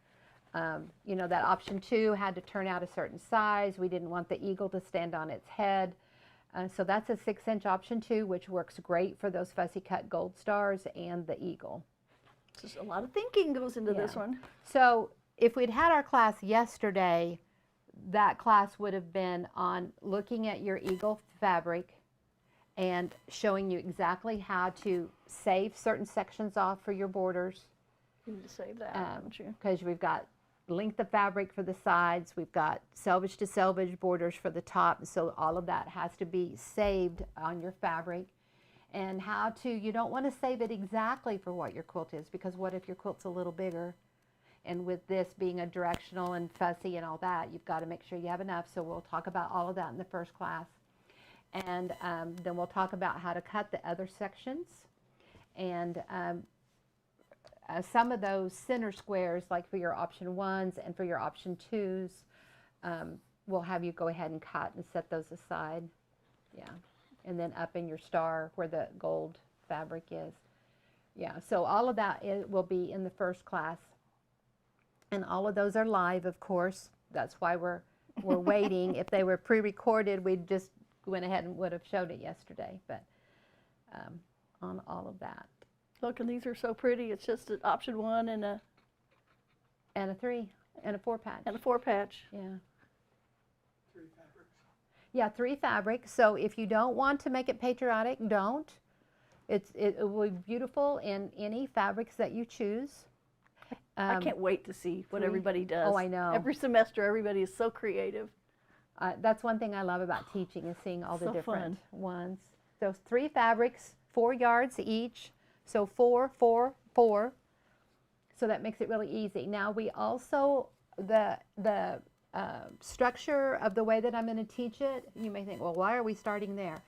You know, that option 2 had to turn out a certain size. We didn't want the eagle to stand on its head. So that's a 6-inch option 2, which works great for those fussy cut gold stars and the eagle. Just a lot of thinking goes into this one. So if we'd had our class yesterday, that class would have been on looking at your eagle fabric and showing you exactly how to save certain sections off for your borders. You need to save that, don't you? Because we've got length of fabric for the sides, we've got selvage to selvage borders for the top, so all of that has to be saved on your fabric. And how to, you don't want to save it exactly for what your quilt is, because what if your quilt's a little bigger? And with this being a directional and fussy and all that, you've got to make sure you have enough. So we'll talk about all of that in the first class. And then we'll talk about how to cut the other sections. And some of those center squares, like for your option 1s and for your option 2s, we'll have you go ahead and cut and set those aside. Yeah. And then up in your star where the gold fabric is. Yeah, so all of that will be in the first class. And all of those are live, of course. That's why we're waiting. If they were pre-recorded, we just went ahead and would have showed it yesterday. But on all of that. Look, and these are so pretty. It's just an option 1 and a 3 and a 4 patch. And a 4 patch. Yeah. 3 fabrics. Yeah, 3 fabrics. So if you don't want to make it patriotic, don't. It will be beautiful in any fabrics that you choose. I can't wait to see what everybody does. Oh, I know. Every semester, everybody is so creative. That's one thing I love about teaching, is seeing all the So different fun. ones. So 3 fabrics, 4 yards each. So 4, 4, 4. So that makes it really easy. Now we also, the structure of the way that I'm going to teach it, you may think, well, why are we starting there?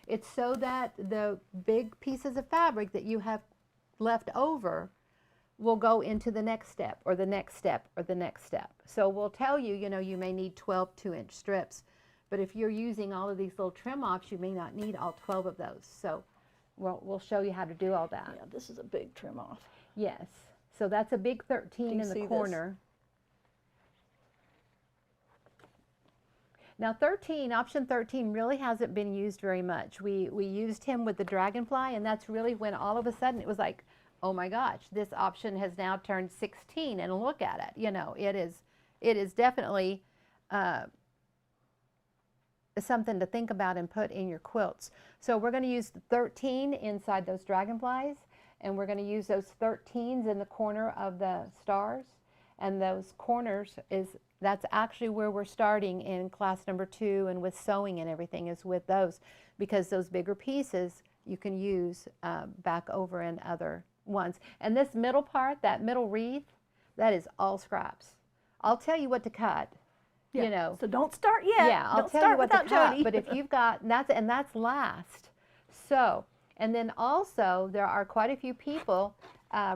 It's so that the big pieces of fabric that you have left over will go into the next step, or the next step, or the next step. So we'll tell you, you know, you may need 12 2-inch strips, but if you're using all of these little trim offs, you may not need all 12 of those. So we'll show you how to do all that. Yeah, this is a big trim off. Yes. So that's a big 13 in the corner. Now 13, option 13 really hasn't been used very much. We used him with the Dragonfly, and that's really when all of a sudden it was like, oh my gosh, this option has now turned 16, and look at it. You know, it is definitely something to think about and put in your quilts. So we're going to use the 13 inside those Dragonflies, and we're going to use those 13s in the corner of the stars. And those corners that's actually where we're starting in class number 2, and with sewing and everything is with those, because those bigger pieces you can use back over in other ones. And this middle part, that middle wreath, that is all scraps. I'll tell you what to cut. Yeah. You know. So don't start yet. Yeah, I'll don't tell start you what to without cut. Jodi. But if you've got, and that's last. So, and then also there are quite a few people.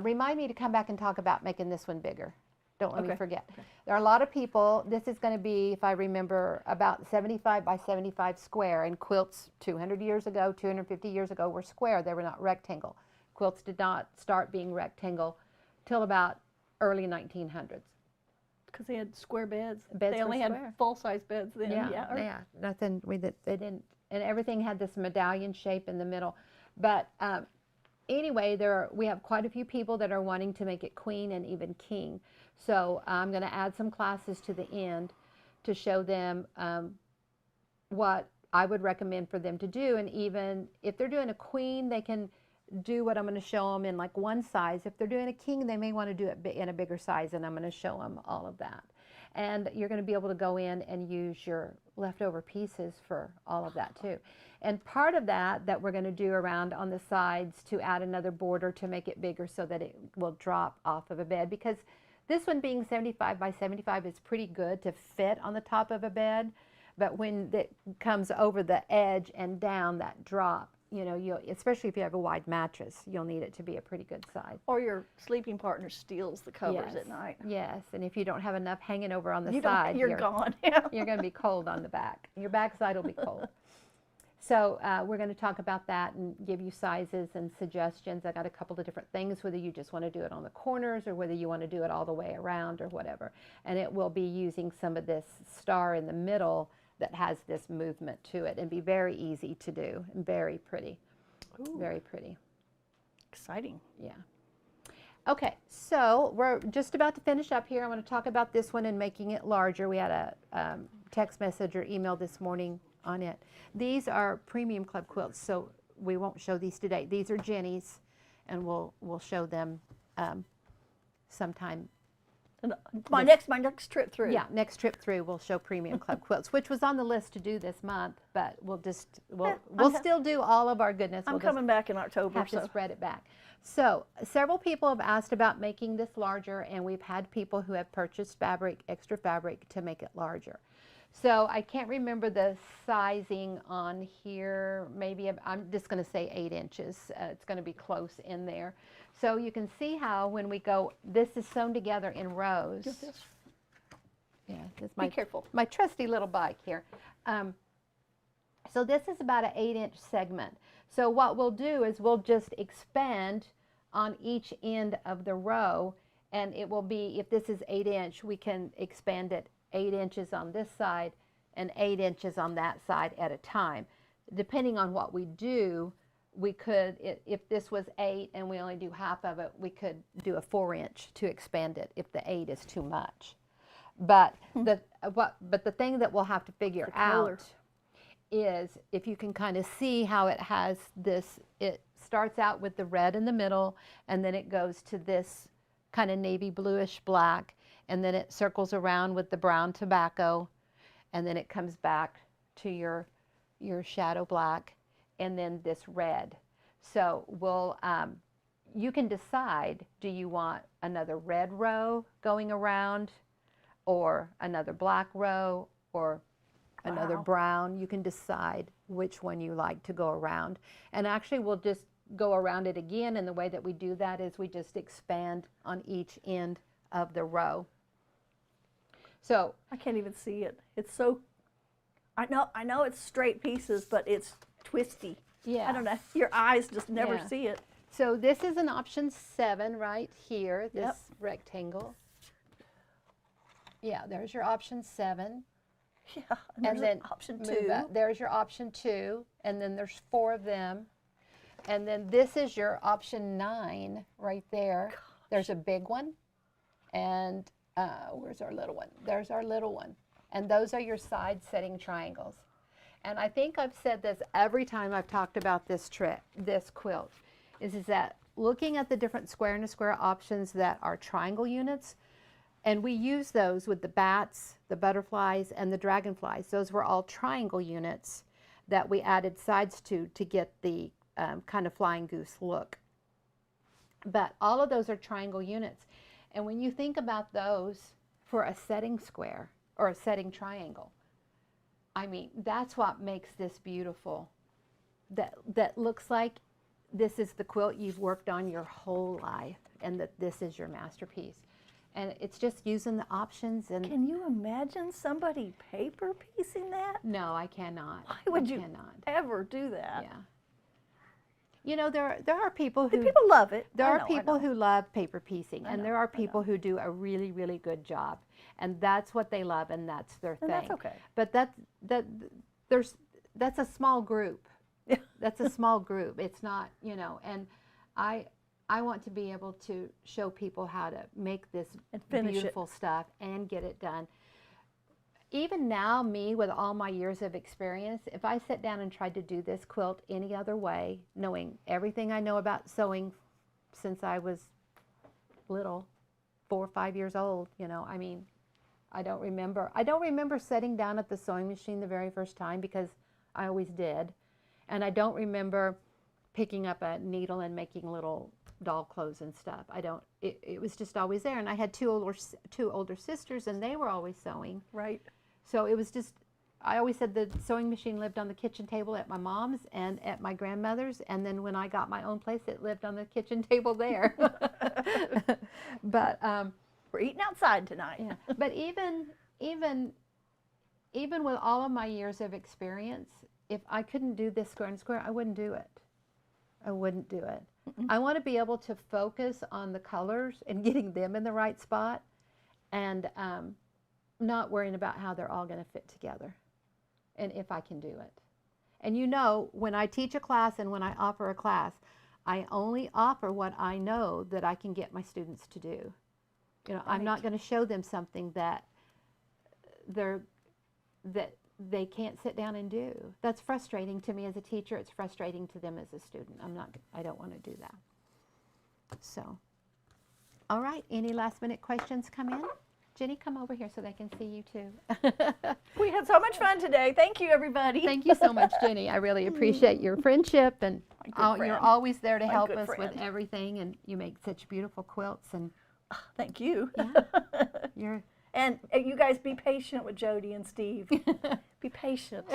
Remind me to come back and talk about making this one bigger. Don't let me forget. Okay. There are a lot of people. This is going to be, if I remember, about 75 by 75 square. And quilts 200 years ago, 250 years ago were square. They were not rectangle. Quilts did not start being rectangle till about early 1900s. Because they had square beds. Beds they only were had square. full-size beds then. Yeah, nothing. They didn't, and everything had this medallion shape in the middle. But anyway, we have quite a few people that are wanting to make it queen and even king. So I'm going to add some classes to the end to show them what I would recommend for them to do. And even if they're doing a queen, they can do what I'm going to show them in like one size. If they're doing a king, they may want to do it in a bigger size, and I'm going to show them all of that. And you're going to be able to go in and use your leftover pieces for all of that too. And part of that we're going to do around on the sides to add another border to make it bigger so that it will drop off of a bed, because this one being 75 by 75 is pretty good to fit on the top of a bed, but when it comes over the edge and down, that drop, you know, especially if you have a wide mattress, you'll need it to be a pretty good size. Or your sleeping partner steals the covers at night. Yes, and if you don't have enough hanging over on the you side, you're gone. You're going to be cold on the back. Your back side will be cold. So we're going to talk about that and give you sizes and suggestions. I got a couple of different things, whether you just want to do it on the corners or whether you want to do it all the way around or whatever. And it will be using some of this star in the middle that has this movement to it, and be very easy to do and very pretty. Ooh. Very pretty. Exciting. Yeah. Okay, so we're just about to finish up here. I want to talk about this one and making it larger. We had a text message or email this morning on it. These are premium club quilts, so we won't show these today. These are Jenny's, and we'll show them sometime. And my next trip through. Yeah, next trip through we'll show Premium Club Quilts, which was on the list to do this month, but we'll still do all of our goodness. I'm we'll coming back in October, have so to spread it back. So several people have asked about making this larger, and we've had people who have purchased fabric, extra fabric, to make it larger. So I can't remember the sizing on here. Maybe I'm just going to say 8 inches. It's going to be close in there. So you can see how when we go, this is sewn together in rows. Yeah, this is be careful. my trusty little bike here. So this is about an 8-inch segment. So what we'll do is we'll just expand on each end of the row, and it will be, if this is 8-inch, we can expand it 8 inches on this side and 8 inches on that side at a time. Depending on what we do, we could, if this was 8 and we only do half of it, we could do a 4-inch to expand it if the 8 is too much. But the thing that we'll have to figure out is, if you can kind of see how it has this, it starts out with the red in the middle, and then it goes to this kind of navy bluish black, and then it circles around with the brown tobacco, and then it comes back to your shadow black, and then this red. So we'll, you can decide, do you want another red row going around, or another black row, or another brown? You can decide which one you like to go around. And actually we'll just go around it again, and the way that we do that is we just expand on each end of the row. So I can't even see it. It's so, I know it's straight pieces, but it's twisty. yeah. I don't know. Your eyes just never Yeah. see it. So this is an option 7 right here, this Yep. rectangle. Yeah, there's your option 7. Yeah, And then option move 2. up. There's your option 2, and then there's 4 of them. And then this is your option 9 right there. Gosh. There's a big one, and where's our little one? There's our little one. And those are your side setting triangles. And I think I've said this every time I've talked about this quilt, is that looking at the different square and a square options that are triangle units, and we use those with the bats, the butterflies, and the dragonflies. Those were all triangle units that we added sides to get the kind of flying goose look. But all of those are triangle units. And when you think about those for a setting square or a setting triangle, I mean, that's what makes this beautiful. That looks like this is the quilt you've worked on your whole life, and that this is your masterpiece. And it's just using the options. And Can you imagine somebody paper piecing that? no, I cannot. Why would you cannot. ever do that? Yeah. You know, there are people who People love it. There I are know, I people know. who love paper piecing, I and know, there are I know. people who do a really, really good job, and that's what they love, and that's their And thing. that's okay. But that's a small group. That's a small group. It's not, you know. And I want to be able to show people how to make this And finish it. beautiful stuff and get it done. Even now, me, with all my years of experience, if I sat down and tried to do this quilt any other way, knowing everything I know about sewing since I was little, 4 or 5 years old, you know, I mean, I don't remember sitting down at the sewing machine the very first time, because I always did. And I don't remember picking up a needle and making little doll clothes and stuff. It was just always there. And I had two older sisters, and they were always sewing. Right. So it was just, I always said the sewing machine lived on the kitchen table at my mom's and at my grandmother's, and then when I got my own place, it lived on the kitchen table there. But We're eating outside tonight. yeah. But even with all of my years of experience, if I couldn't do this square and square, I wouldn't do it. I wouldn't do it. I want to be able to focus on the colors and getting them in the right spot, and not worrying about how they're all going to fit together, and if I can do it. And you know, when I teach a class and when I offer a class, I only offer what I know that I can get my students to do. You know, I'm not going to show them something that they can't sit down and do. That's frustrating to me as a teacher. It's frustrating to them as a student. I don't want to do that. So, All right, any last minute questions come in? Jenny, come over here so they can see you too. We had so much fun today. Thank you, everybody. Thank you so much, Jenny. I really appreciate your friendship, and you're friend. always there to My help good us with friend. everything, and you make such beautiful quilts, and Thank you. you're And you guys be patient with Jodi and Steve. Be patient.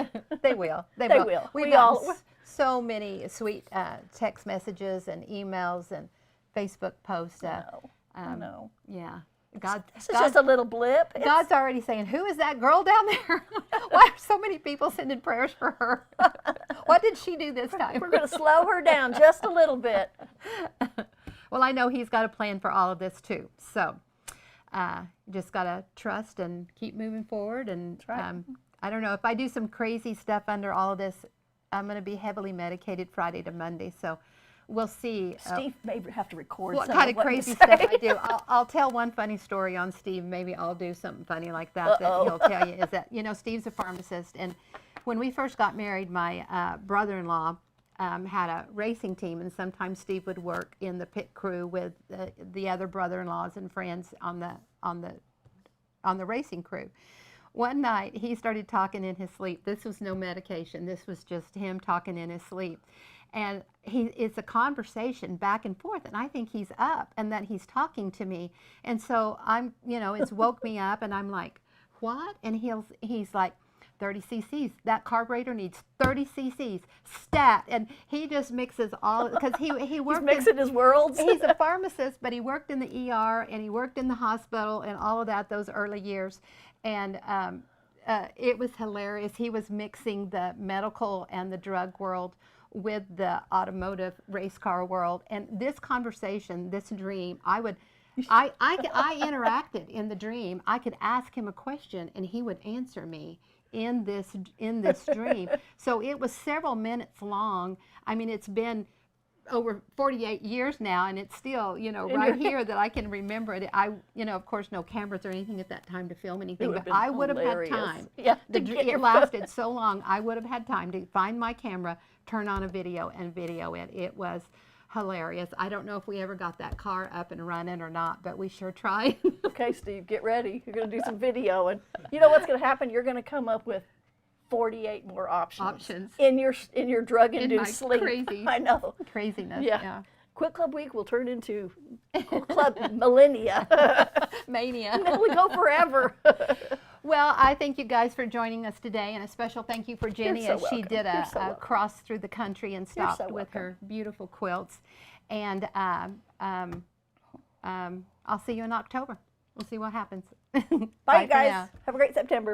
They will. They They will. will. We've We gotten all- so many sweet text messages and emails and Facebook posts. I know. Yeah. This is just a little blip. God's already saying, who is that girl down there? Why are so many people sending prayers for her? What did she do this time? We're going to slow her down just a little bit. Well, I know he's got a plan for all of this too. So just got to trust and keep moving forward. And That's right. I don't know, if I do some crazy stuff under all of this, I'm going to be heavily medicated Friday to Monday. So we'll see. Steve may have to record What some kind of of what you crazy say. stuff I do. I'll tell one funny story on Steve. Maybe I'll do something funny like that that he'll tell you. Is that, you know, Steve's a pharmacist, and when we first got married, my brother-in-law had a racing team, and sometimes Steve would work in the pit crew with the other brother-in-laws and friends on the racing crew. One night he started talking in his sleep. This was no medication. This was just him talking in his sleep. And it's a conversation back and forth, and I think he's up and that he's talking to me. And so I'm, you know, it's woke me up, and I'm like, what? And he's like, 30 cc's. That carburetor needs 30 cc's. Stat. And he just mixes all, because he worked. He's mixing his worlds. He's a pharmacist, but he worked in the ER and he worked in the hospital and all of that those early years. And it was hilarious. He was mixing the medical and the drug world with the automotive race car world. And this conversation, this dream, I interacted in the dream. I could ask him a question and he would answer me in this dream. So it was several minutes long. I mean, it's been over 48 years now, and it's still, you know, right here that I can remember it. You know, of course, no cameras or anything at that time to film anything, but I would have had time. Yeah, It lasted so long, I would have had time to find my camera, turn on a video, and video it. It was hilarious. I don't know if we ever got that car up and running or not, but we sure tried. Okay, Steve, get ready. You're going to do some video, and you know what's going to happen? You're going to come up with 48 more options in your drug-induced sleep. Crazy, I know. Craziness. Yeah. Quilt Club Week will turn into Quilt Club Millennia. Mania. And then we go forever. Well, I thank you guys for joining us today, and a special thank you for Jenny You're as so she welcome. did You're so a welcome. cross through the country and stopped so with welcome. her beautiful quilts. And I'll see you in October. We'll see what happens. Bye, for guys. now. Have a great September.